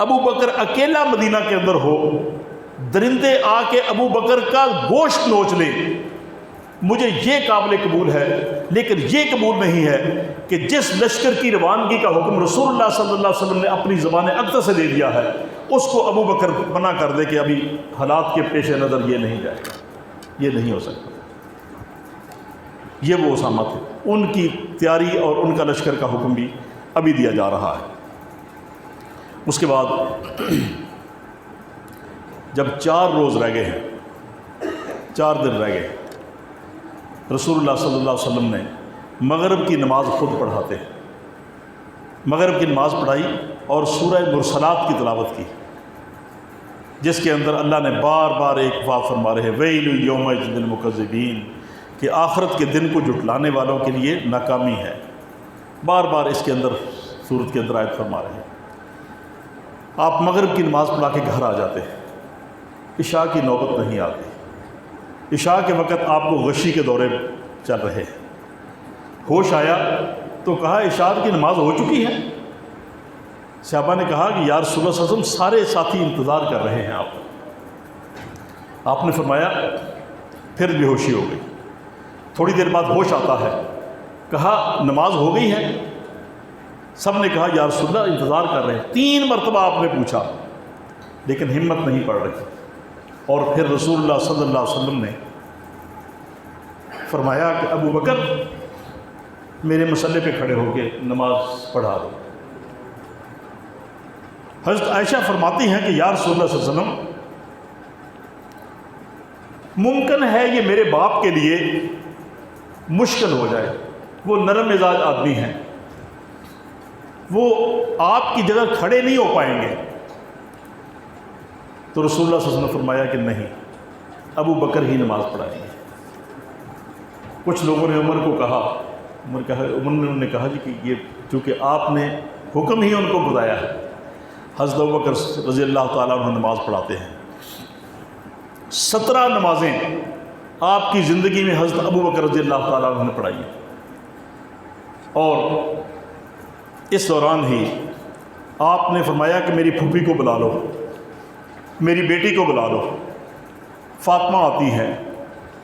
S1: ابو بکر اکیلا مدینہ کے اندر ہو، درندے آ کے ابو بکر کا گوشت نوچ لیں، مجھے یہ قابل قبول ہے، لیکن یہ قبول نہیں ہے کہ جس لشکر کی روانگی کا حکم رسول اللہ صلی اللہ علیہ وسلم نے اپنی زبان اقدس سے دے دیا ہے اس کو ابو بکر منع کر دے کہ ابھی حالات کے پیش نظر یہ نہیں جائے گا، یہ نہیں ہو سکتا۔ یہ وہ اسامہ تھے، ان کی تیاری اور ان کا لشکر کا حکم بھی ابھی دیا جا رہا ہے۔ اس کے بعد جب 4 روز رہ گئے ہیں، 4 دن رہ گئے، رسول اللہ صلی اللہ علیہ وسلم نے مغرب کی نماز خود پڑھاتے ہیں، مغرب کی نماز پڑھائی اور سورہ مرسلات کی تلاوت کی، جس کے اندر اللہ نے بار بار ایک بات فرما رہے ہیں ویل یومئذ للمکذبین، کہ آخرت کے دن کو جھٹلانے والوں کے لیے ناکامی ہے، بار بار اس کے اندر سورت کے اندر آیت فرما رہے ہیں۔ آپ مغرب کی نماز پڑھا کے گھر آ جاتے ہیں، عشاء کی نوبت نہیں آتی، عشاء کے وقت آپ کو غشی کے دورے چل رہے ہیں، ہوش آیا تو کہا عشاء کی نماز ہو چکی ہے؟ صحابہ نے کہا کہ یا رسول اللہ صلی اللہ علیہ وسلم سارے ساتھی انتظار کر رہے ہیں آپ نے فرمایا پھر بے ہوشی ہو گئی، تھوڑی دیر بعد ہوش آتا ہے کہا نماز ہو گئی ہے؟ سب نے کہا یا رسول اللہ انتظار کر رہے ہیں۔ 3 مرتبہ آپ نے پوچھا لیکن ہمت نہیں پڑ رہی، اور پھر رسول اللہ صلی اللہ علیہ وسلم نے فرمایا کہ ابو بکر میرے مسلح پہ کھڑے ہو کے نماز پڑھا دو۔ حضرت عائشہ فرماتی ہیں کہ یا رسول اللہ صلی اللہ علیہ وسلم ممکن ہے یہ میرے باپ کے لیے مشکل ہو جائے، وہ نرم مزاج آدمی ہیں، وہ آپ کی جگہ کھڑے نہیں ہو پائیں گے۔ تو رسول اللہ صلی اللہ علیہ وسلم نے فرمایا کہ نہیں، ابو بکر ہی نماز پڑھائیں گے۔ کچھ لوگوں نے عمر کو کہا، عمر نے کہا جی کہ یہ چونکہ آپ نے حکم ہی ان کو بتایا ہے۔ حضرت ابو بکر رضی اللہ تعالیٰ عنہ نماز پڑھاتے ہیں۔ 17 نمازیں آپ کی زندگی میں حضرت ابو بکر رضی اللہ تعالیٰ عنہ نے پڑھائی ہیں، اور اس دوران ہی آپ نے فرمایا کہ میری پھوپھی کو بلا لو، میری بیٹی کو بلا لو۔ فاطمہ آتی ہے،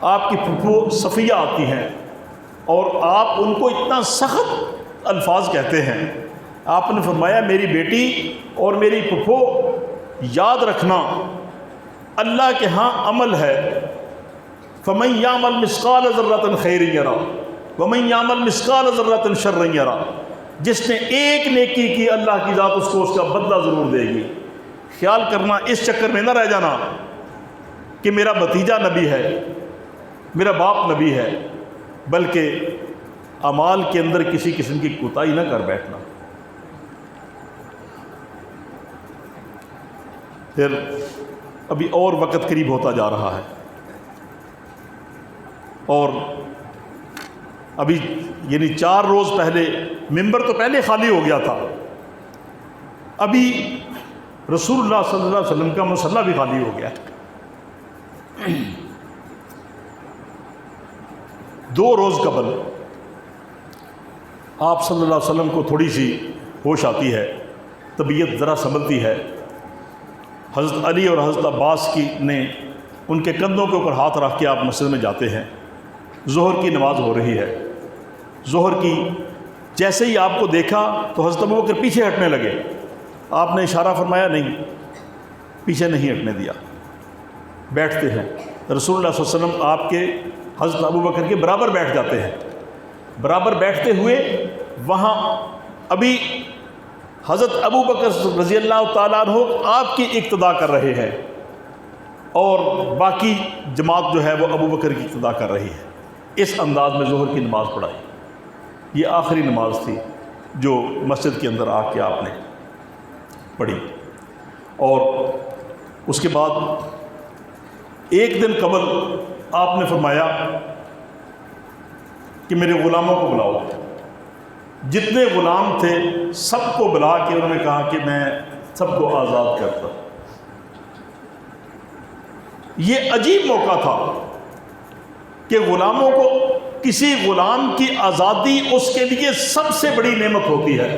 S1: آپ کی پھوپھو صفیہ آتی ہیں، اور آپ ان کو اتنا سخت الفاظ کہتے ہیں۔ آپ نے فرمایا میری بیٹی اور میری پھوپھو یاد رکھنا اللہ کے ہاں عمل ہے، فَمَن يَعْمَلْ مِثْقَالَ ذَرَّةٍ خَيْرٍ يَرَهُ وَمَن يَعْمَلْ مِثْقَالَ ذَرَّةٍ شَرًّا يَرَهُ۔ جس نے ایک نیکی کی اللہ کی ذات اس کو اس کا بدلہ ضرور دے گی۔ خیال کرنا، اس چکر میں نہ رہ جانا کہ میرا بھتیجا نبی ہے، میرا باپ نبی ہے، بلکہ اعمال کے اندر کسی قسم کی کوتاہی نہ کر بیٹھنا۔ پھر ابھی اور وقت قریب ہوتا جا رہا ہے، اور ابھی یعنی 4 روز پہلے ممبر تو پہلے خالی ہو گیا تھا، ابھی رسول اللہ صلی اللہ علیہ وسلم کا مصلی بھی خالی ہو گیا۔ 2 روز قبل آپ صلی اللہ علیہ وسلم کو تھوڑی سی ہوش آتی ہے، طبیعت ذرا سنبھلتی ہے۔ حضرت علی اور حضرت عباس نے ان کے کندھوں کے اوپر ہاتھ رکھ کے آپ مسجد میں جاتے ہیں۔ ظہر کی نماز ہو رہی ہے، ظہر کی جیسے ہی آپ کو دیکھا تو حضرت ابو بکر پیچھے ہٹنے لگے۔ آپ نے اشارہ فرمایا نہیں، پیچھے نہیں ہٹنے دیا، بیٹھتے ہیں۔ رسول اللہ صلی اللہ علیہ وسلم آپ کے حضرت ابو بکر کے برابر بیٹھ جاتے ہیں۔ برابر بیٹھتے ہوئے وہاں ابھی حضرت ابو بکر رضی اللہ تعالیٰ عنہ آپ کی اقتدا کر رہے ہیں، اور باقی جماعت جو ہے وہ ابو بکر کی اقتدا کر رہی ہے۔ اس انداز میں ظہر کی نماز پڑھائی۔ یہ آخری نماز تھی جو مسجد کے اندر آ کے آپ نے پڑھی، اور اس کے بعد ایک دن قبل آپ نے فرمایا کہ میرے غلاموں کو بلاؤ۔ جتنے غلام تھے سب کو بلا کے انہوں نے کہا کہ میں سب کو آزاد کرتا۔ یہ عجیب موقع تھا کہ غلاموں کو، کسی غلام کی آزادی اس کے لیے سب سے بڑی نعمت ہوتی ہے،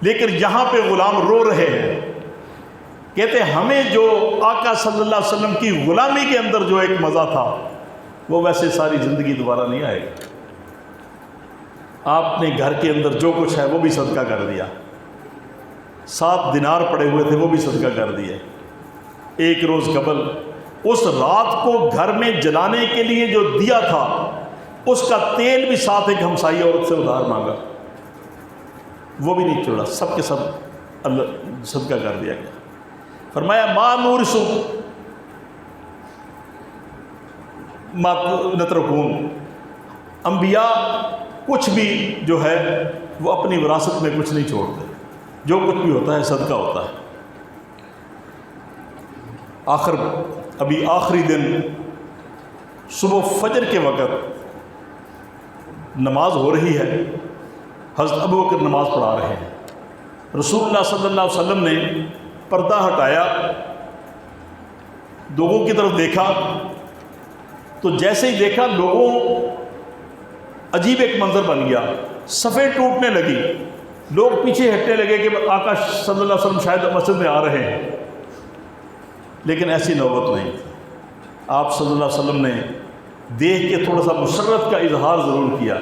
S1: لیکن یہاں پہ غلام رو رہے ہیں، کہتے ہیں ہمیں جو آقا صلی اللہ علیہ وسلم کی غلامی کے اندر جو ایک مزہ تھا وہ ویسے ساری زندگی دوبارہ نہیں آئے گا۔ آپ نے گھر کے اندر جو کچھ ہے وہ بھی صدقہ کر دیا، 7 دینار پڑے ہوئے تھے وہ بھی صدقہ کر دیے۔ ایک روز قبل اس رات کو گھر میں جلانے کے لیے جو دیا تھا اس کا تیل بھی ساتھ ایک ہمسائی عورت سے ادھار مانگا، وہ بھی نہیں چھوڑا، سب کے سب اللہ صدقہ کر دیا گیا۔ فرمایا ما نورث ما نترکون، انبیاء کچھ بھی جو ہے وہ اپنی وراثت میں کچھ نہیں چھوڑتے، جو کچھ بھی ہوتا ہے صدقہ ہوتا ہے۔ ابھی آخری دن صبح فجر کے وقت نماز ہو رہی ہے، حضرت ابو بکر نماز پڑھا رہے ہیں۔ رسول اللہ صلی اللہ علیہ وسلم نے پردہ ہٹایا، لوگوں کی طرف دیکھا، تو جیسے ہی دیکھا لوگوں عجیب ایک منظر بن گیا، صفیں ٹوٹنے لگی، لوگ پیچھے ہٹنے لگے کہ آقا صلی اللہ علیہ وسلم شاید مسجد میں آ رہے ہیں، لیکن ایسی نوبت نہیں تھی۔ آپ صلی اللہ علیہ وسلم نے دیکھ کے تھوڑا سا مسرت کا اظہار ضرور کیا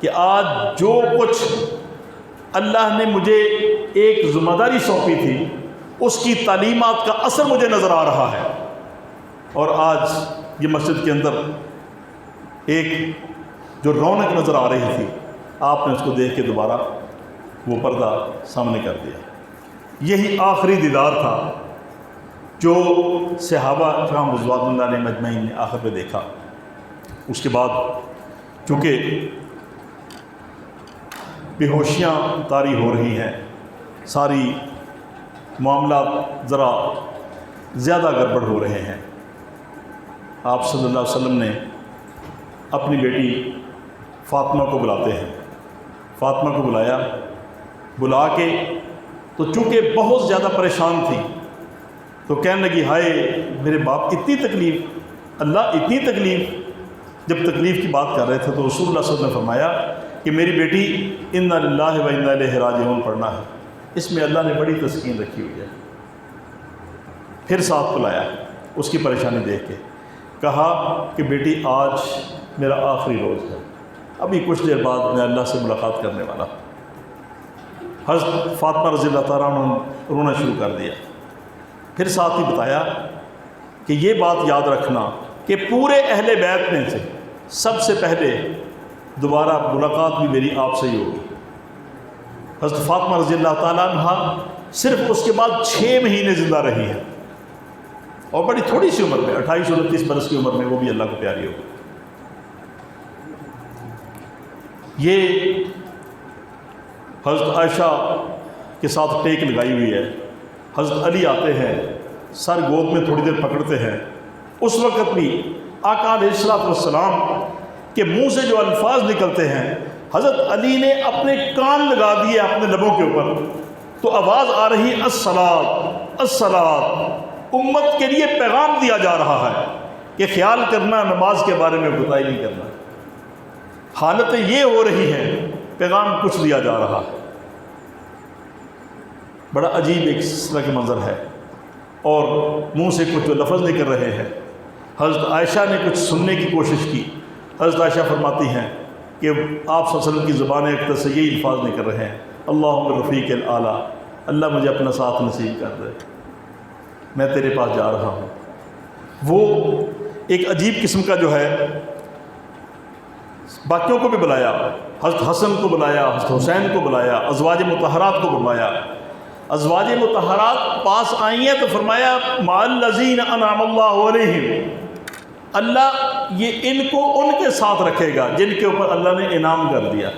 S1: کہ آج جو کچھ اللہ نے مجھے ایک ذمہ داری سونپی تھی اس کی تعلیمات کا اثر مجھے نظر آ رہا ہے، اور آج یہ مسجد کے اندر ایک جو رونق نظر آ رہی تھی آپ نے اس کو دیکھ کے دوبارہ وہ پردہ سامنے کر دیا۔ یہی آخری دیدار تھا جو صحابہ کرام رضوان اللہ علیہم مجمعین نے آخر میں دیکھا۔ اس کے بعد چونکہ بے ہوشیاں طاری ہو رہی ہیں، ساری معاملات ذرا زیادہ گڑبڑ ہو رہے ہیں، آپ صلی اللہ علیہ وسلم نے اپنی بیٹی فاطمہ کو بلاتے ہیں۔ فاطمہ کو بلا کے تو چونکہ بہت زیادہ پریشان تھی تو کہنے لگی ہائے میرے باپ اتنی تکلیف، اللہ اتنی تکلیف۔ جب تکلیف کی بات کر رہے تھے تو رسول اللہ صلی اللہ علیہ وسلم نے فرمایا کہ میری بیٹی انا للہ و انا الیہ راجعون پڑھنا ہے، اس میں اللہ نے بڑی تسکین رکھی ہوئی ہے۔ پھر ساتھ بلایا، اس کی پریشانی دیکھ کے کہا کہ بیٹی آج میرا آخری روز ہے، ابھی کچھ دیر بعد میں اللہ سے ملاقات کرنے والا۔ حضرت فاطمہ رضی اللہ تعالیٰ عنہ رونا شروع کر دیا۔ پھر ساتھ ہی بتایا کہ یہ بات یاد رکھنا کہ پورے اہل بیت میں سے سب سے پہلے دوبارہ ملاقات بھی میری آپ سے ہی ہوگی۔ حضرت فاطمہ رضی اللہ تعالیٰ عنہ صرف اس کے بعد 6 مہینے زندہ رہی ہے، اور بڑی تھوڑی سی عمر میں 28-29 برس کی عمر میں وہ بھی اللہ کو پیاری ہوگی۔ یہ حضرت عائشہ کے ساتھ ٹیک لگائی ہوئی ہے، حضرت علی آتے ہیں، سر گود میں تھوڑی دیر پکڑتے ہیں، اس وقت بھی آقا علیہ السلام کے منہ سے جو الفاظ نکلتے ہیں حضرت علی نے اپنے کان لگا دیے اپنے لبوں کے اوپر، تو آواز آ رہی الصلاۃ الصلاۃ، امت کے لیے پیغام دیا جا رہا ہے کہ خیال کرنا نماز کے بارے میں کوتاہی نہیں کرنا۔ حالتیں یہ ہو رہی ہیں، پیغام کچھ دیا جا رہا ہے۔ بڑا عجیب ایک طرح کا منظر ہے، اور منہ سے کچھ لفظ نکل رہے ہیں۔ حضرت عائشہ نے کچھ سننے کی کوشش کی۔ حضرت عائشہ فرماتی ہیں کہ آپ صلی اللہ علیہ وسلم کی زبان اقدس سے یہی الفاظ نکل رہے ہیں، اللہم رفیق الاعلیٰ، اللہ مجھے اپنا ساتھ نصیب کر دے، میں تیرے پاس جا رہا ہوں۔ وہ ایک عجیب قسم کا جو ہے، باقیوں کو بھی بلایا، حضرت حسن کو بلایا، حضرت حسین کو بلایا، ازواج مطہرات کو بلایا۔ ازواج مطہرات پاس آئی ہیں تو فرمایا مع الذین انعم اللہ علیہم، اللہ یہ ان کو ان کے ساتھ رکھے گا جن کے اوپر اللہ نے انعام کر دیا۔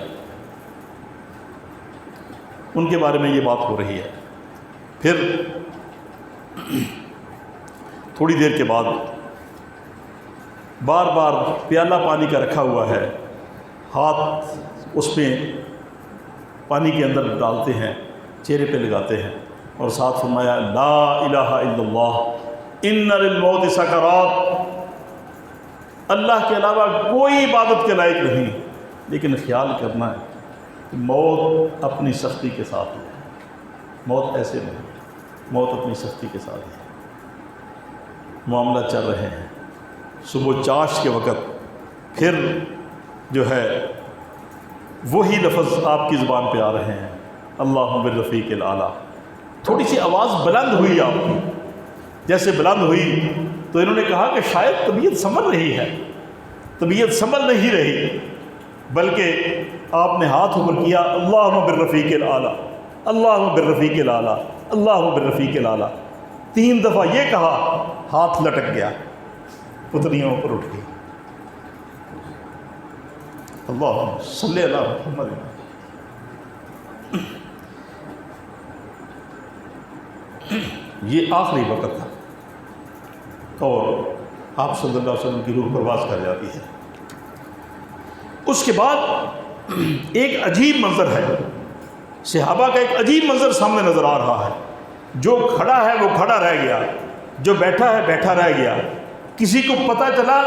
S1: ان کے بارے میں یہ بات ہو رہی ہے۔ پھر تھوڑی دیر کے بعد بار بار پیالہ پانی کا رکھا ہوا ہے، ہاتھ اس میں پانی کے اندر ڈالتے ہیں، چہرے پہ لگاتے ہیں، اور ساتھ فرمایا لا الہ الا اللہ ان للموت سکرات، اللہ کے علاوہ کوئی عبادت کے لائق نہیں، لیکن خیال کرنا ہے کہ موت اپنی سختی کے ساتھ ہے، موت ایسے نہیں، موت اپنی سختی کے ساتھ ہے۔ معاملہ چل رہے ہیں، صبح چاش کے وقت پھر جو ہے وہی لفظ آپ کی زبان پہ آ رہے ہیں، اللہم بالرفیق الاعلیٰ۔ تھوڑی سی آواز بلند ہوئی آپ کی، جیسے بلند ہوئی تو انہوں نے کہا کہ شاید طبیعت سنبھل رہی ہے، طبیعت سنبھل نہیں رہی، بلکہ آپ نے ہاتھ اوپر کیا، اللہم بالرفیق الاعلیٰ، اللہم بالرفیق الاعلیٰ، اللہم بالرفیق الاعلیٰ۔ 3 دفعہ یہ کہا، ہاتھ لٹک گیا، پتلیاں اوپر اٹھ گئی۔ اللہم صلی علی محمد۔ یہ آخری وقت تھا، اور آپ صلی اللہ علیہ وسلم کی روح پرواز کر جاتی ہے۔ اس کے بعد ایک عجیب منظر ہے، صحابہ کا ایک عجیب منظر سامنے نظر آ رہا ہے۔ جو کھڑا ہے وہ کھڑا رہ گیا، جو بیٹھا ہے بیٹھا رہ گیا۔ کسی کو پتہ چلا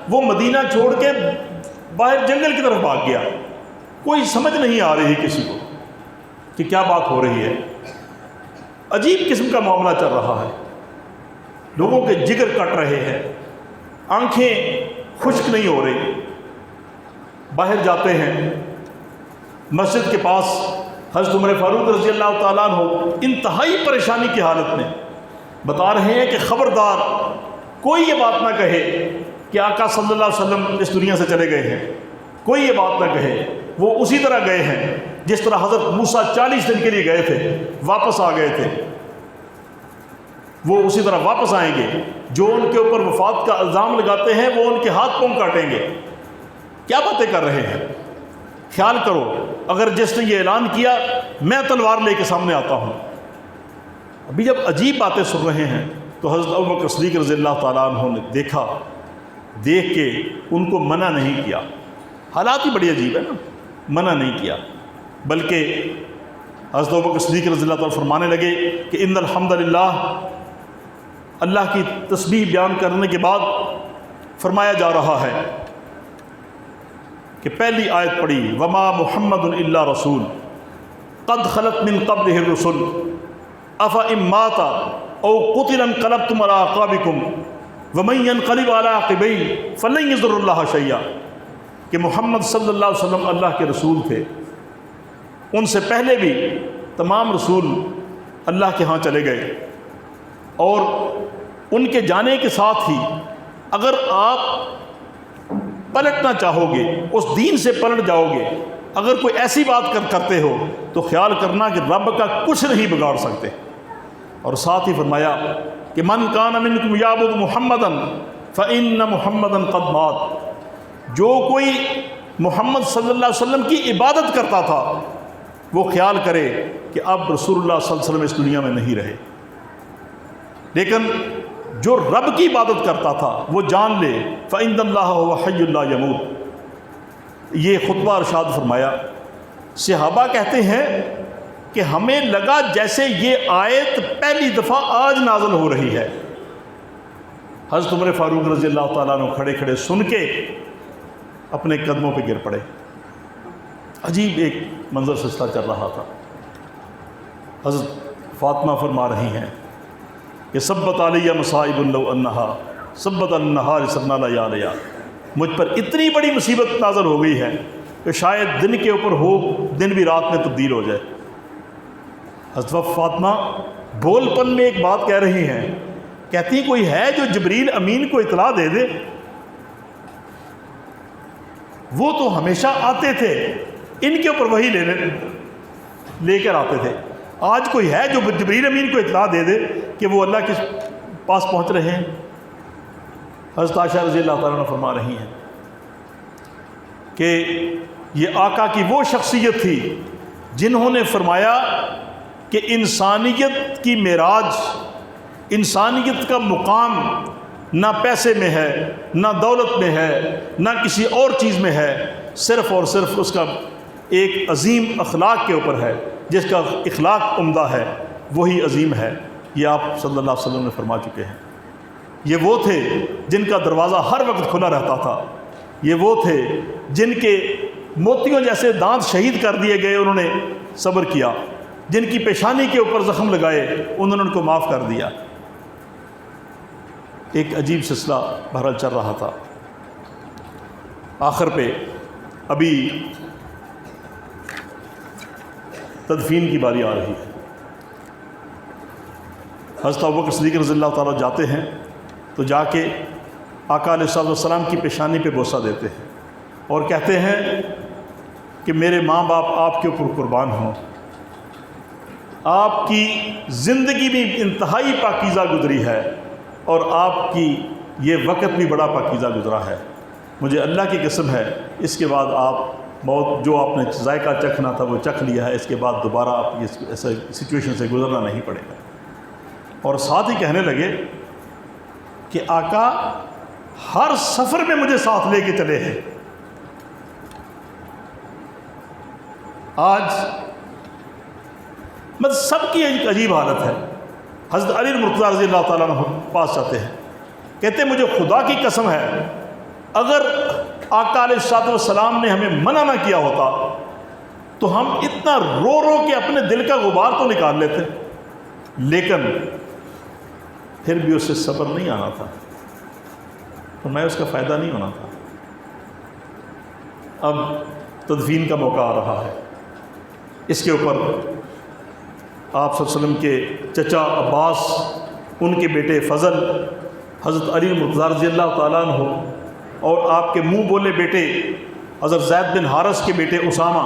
S1: وہ مدینہ چھوڑ کے باہر جنگل کی طرف بھاگ گیا، کوئی سمجھ نہیں آ رہی کسی کو کہ کیا بات ہو رہی ہے۔ عجیب قسم کا معاملہ چل رہا ہے، لوگوں کے جگر کٹ رہے ہیں، آنکھیں خشک نہیں ہو رہی۔ باہر جاتے ہیں مسجد کے پاس حضرت عمر فاروق رضی اللہ تعالیٰ عنہ انتہائی پریشانی کی حالت میں بتا رہے ہیں کہ خبردار کوئی یہ بات نہ کہے کہ آقا صلی اللہ علیہ وسلم اس دنیا سے چلے گئے ہیں، کوئی یہ بات نہ کہے، وہ اسی طرح گئے ہیں جس طرح حضرت موسیٰ 40 دن کے لیے گئے تھے، واپس آ گئے تھے، وہ اسی طرح واپس آئیں گے۔ جو ان کے اوپر وفات کا الزام لگاتے ہیں وہ ان کے ہاتھ پاؤں کاٹیں گے۔ کیا باتیں کر رہے ہیں؟ خیال کرو، اگر جس نے یہ اعلان کیا میں تلوار لے کے سامنے آتا ہوں۔ ابھی جب عجیب باتیں سن رہے ہیں تو حضرت ابوبکر صدیق رضی اللہ تعالیٰ عنہ نے دیکھا، دیکھ کے ان کو منع نہیں کیا۔ حالات ہی بڑی عجیب ہے نا، منع نہیں کیا، بلکہ حضرت ابوبکر صدیق رضی اللہ تعالیٰ فرمانے لگے کہ ان الحمدللہ، اللہ کی تسبیح بیان کرنے کے بعد فرمایا جا رہا ہے کہ پہلی آیت پڑھی، وما محمد الا رسول قد خلت من قبلہ الرسل افإن مات او قتل انقلبتم على اعقابکم ومن ينقلب على عقبیہ فلن یضر اللہ شیئا، کہ محمد صلی اللہ علیہ وسلم اللہ کے رسول تھے، ان سے پہلے بھی تمام رسول اللہ کے ہاں چلے گئے، اور ان کے جانے کے ساتھ ہی اگر آپ پلٹنا چاہو گے، اس دین سے پلٹ جاؤ گے، اگر کوئی ایسی بات کرتے ہو تو خیال کرنا کہ رب کا کچھ نہیں بگاڑ سکتے۔ اور ساتھ ہی فرمایا کہ من کان منکم یعبد محمدا فإن محمدا قد مات، جو کوئی محمد صلی اللہ علیہ وسلم کی عبادت کرتا تھا وہ خیال کرے کہ اب رسول اللہ صلی اللہ علیہ وسلم اس دنیا میں نہیں رہے، لیکن جو رب کی عبادت کرتا تھا وہ جان لے فإن اللہ هو حی لا یموت۔ یہ خطبہ ارشاد فرمایا۔ صحابہ کہتے ہیں کہ ہمیں لگا جیسے یہ آیت پہلی دفعہ آج نازل ہو رہی ہے۔ حضرت عمر فاروق رضی اللہ تعالیٰ عنہ کھڑے کھڑے سن کے اپنے قدموں پہ گر پڑے۔ عجیب ایک منظر سلسلہ چل رہا تھا۔ حضرت فاطمہ فرما رہی ہیں کہ سبت علیہ مصائب لو انہا سبت النہار سرنا لیالیا، مجھ پر اتنی بڑی مصیبت نازل ہو گئی ہے کہ شاید دن کے اوپر ہو، دن بھی رات میں تبدیل ہو جائے۔ حضرت فاطمہ بول پن میں ایک بات کہہ رہی ہیں، کہتی ہیں کوئی ہے جو جبریل امین کو اطلاع دے دے؟ وہ تو ہمیشہ آتے تھے، ان کے اوپر وہی لے کر آتے تھے، آج کوئی ہے جو جبریل امین کو اطلاع دے دے کہ وہ اللہ کے پاس پہنچ رہے ہیں؟ حضرت عائشہ رضی اللہ تعالیٰ عنہ فرما رہی ہیں کہ یہ آقا کی وہ شخصیت تھی جنہوں نے فرمایا کہ انسانیت کی معراج، انسانیت کا مقام نہ پیسے میں ہے، نہ دولت میں ہے، نہ کسی اور چیز میں ہے، صرف اور صرف اس کا ایک عظیم اخلاق کے اوپر ہے، جس کا اخلاق عمدہ ہے وہی عظیم ہے۔ یہ آپ صلی اللہ علیہ وسلم نے فرما چکے ہیں۔ یہ وہ تھے جن کا دروازہ ہر وقت کھلا رہتا تھا، یہ وہ تھے جن کے موتیوں جیسے دانت شہید کر دیے گئے انہوں نے صبر کیا، جن کی پیشانی کے اوپر زخم لگائے انہوں نے ان کو معاف کر دیا۔ ایک عجیب سلسلہ بہرحال چل رہا تھا۔ آخر پہ ابھی تدفین کی باری آ رہی ہے۔ حضرت ابوبکر صدیق رضی اللہ تعالیٰ جاتے ہیں تو جا کے آقا علیہ الصلوۃ والسلام کی پیشانی پہ بوسہ دیتے ہیں اور کہتے ہیں کہ میرے ماں باپ آپ کے اوپر قربان ہوں، آپ کی زندگی بھی انتہائی پاکیزہ گزری ہے اور آپ کی یہ وقت بھی بڑا پاکیزہ گزرا ہے، مجھے اللہ کی قسم ہے اس کے بعد آپ موت جو آپ نے ذائقہ چکھنا تھا وہ چکھ لیا ہے، اس کے بعد دوبارہ آپ کی ایسے سچویشن سے گزرنا نہیں پڑے گا۔ اور ساتھ ہی کہنے لگے کہ آقا ہر سفر میں مجھے ساتھ لے کے چلے ہیں، آج مطلب سب کی ایک عجیب حالت ہے۔ حضرت علی المرتضیٰ رضی اللہ تعالیٰ عنہ پاس جاتے ہیں، کہتے ہیں مجھے خدا کی قسم ہے اگر آقا علیہ الصلوۃ والسلام نے ہمیں منع نہ کیا ہوتا تو ہم اتنا رو رو کے اپنے دل کا غبار تو نکال لیتے، لیکن پھر بھی اس سے صبر نہیں آنا تھا، تو میں اس کا فائدہ نہیں ہونا تھا۔ اب تدفین کا موقع آ رہا ہے۔ اس کے اوپر آپ صلی اللہ علیہ وسلم کے چچا عباس، ان کے بیٹے فضل، حضرت علی مرتضیٰ رضی اللہ تعالیٰ عنہ، اور آپ کے منہ بولے بیٹے حضرت زید بن حارث کے بیٹے اسامہ،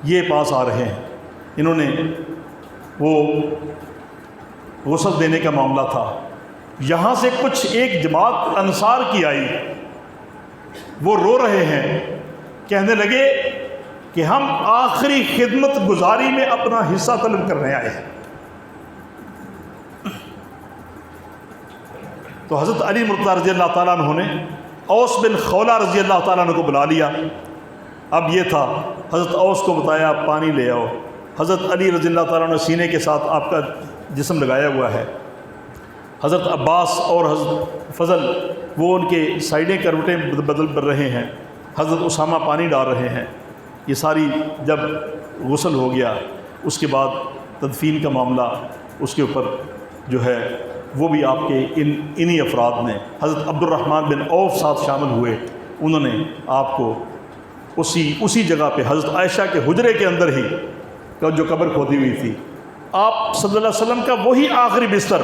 S1: یہ پاس آ رہے ہیں۔ انہوں نے وہ غسل دینے کا معاملہ تھا۔ یہاں سے کچھ ایک جماعت انصار کی آئی، وہ رو رہے ہیں، کہنے لگے کہ ہم آخری خدمت گزاری میں اپنا حصہ طلب کرنے آئے ہیں۔ تو حضرت علی مرتضیٰ رضی اللہ تعالیٰ عنہ نے اوس بن خولہ رضی اللہ تعالیٰ عنہ کو بلا لیا۔ اب یہ تھا، حضرت اوس کو بتایا پانی لے آؤ۔ حضرت علی رضی اللہ تعالیٰ عنہ سینے کے ساتھ آپ کا جسم لگایا ہوا ہے۔ حضرت عباس اور حضرت فضل وہ ان کے سائڈیں کروٹیں بدل کر رہے ہیں، حضرت اسامہ پانی ڈال رہے ہیں۔ یہ ساری جب غسل ہو گیا، اس کے بعد تدفین کا معاملہ، اس کے اوپر جو ہے وہ بھی آپ کے انہی افراد نے، حضرت عبد الرحمن بن عوف ساتھ شامل ہوئے، انہوں نے آپ کو اسی جگہ پہ حضرت عائشہ کے حجرے کے اندر ہی جو قبر کھودی ہوئی تھی، آپ صلی اللہ علیہ وسلم کا وہی آخری بستر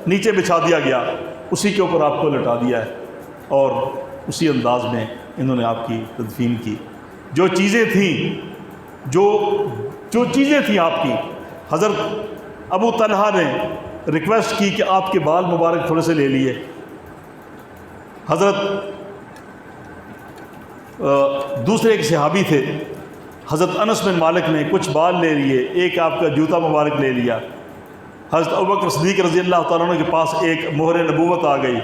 S1: نیچے بچھا دیا گیا، اسی کے اوپر آپ کو لٹا دیا ہے، اور اسی انداز میں انہوں نے آپ کی تدفین کی۔ جو چیزیں تھیں آپ کی، حضرت ابو طلحہ نے ریکویسٹ کی کہ آپ کے بال مبارک تھوڑے سے لے لیے۔ حضرت دوسرے ایک صحابی تھے، حضرت انس بن مالک نے کچھ بال لے لیے، ایک آپ کا جوتا مبارک لے لیا۔ حضرت ابوبکر صدیق رضی اللہ تعالیٰ عنہ کے پاس ایک مہر نبوت آ گئی،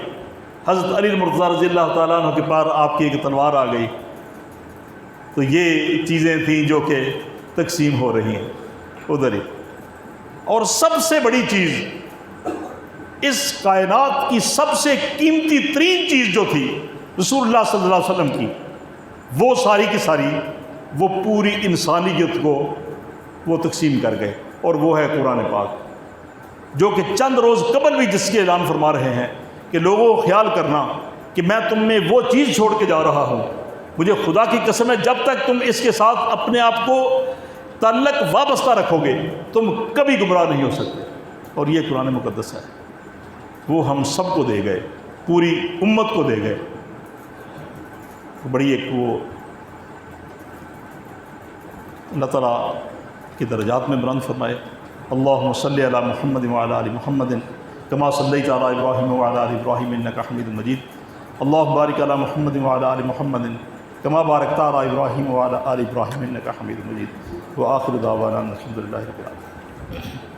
S1: حضرت علی مرتضیٰ رضی اللہ تعالیٰ عنہ کے پاس آپ کی ایک تلوار آ گئی۔ تو یہ چیزیں تھیں جو کہ تقسیم ہو رہی ہیں ادھر ہی۔ اور سب سے بڑی چیز، اس کائنات کی سب سے قیمتی ترین چیز جو تھی رسول اللہ صلی اللہ علیہ وسلم کی، وہ ساری کی ساری وہ پوری انسانیت کو وہ تقسیم کر گئے، اور وہ ہے قرآن پاک، جو کہ چند روز قبل بھی جس کے اعلان فرما رہے ہیں کہ لوگوں خیال کرنا کہ میں تم میں وہ چیز چھوڑ کے جا رہا ہوں، مجھے خدا کی قسم ہے جب تک تم اس کے ساتھ اپنے آپ کو تعلق وابستہ رکھو گے تم کبھی گمراہ نہیں ہو سکتے۔ اور یہ قرآن مقدس ہے، وہ ہم سب کو دے گئے، پوری امت کو دے گئے۔ بڑی ایک وہ اللہ تعالیٰ کی درجات میں بلند فرمائے۔ اللہم صلی علی محمد وعلی آل محمد کما صلیت علی ابراہیم وعلی آل ابراہیم انک حمید مجید۔ اللہم بارک علی محمد وعلی آل محمد کما بارکت علی ابراہیم وعلی آل ابراہیم انک حمید مجید۔ وآخر دعوانا الحمد للہ رب العالمین۔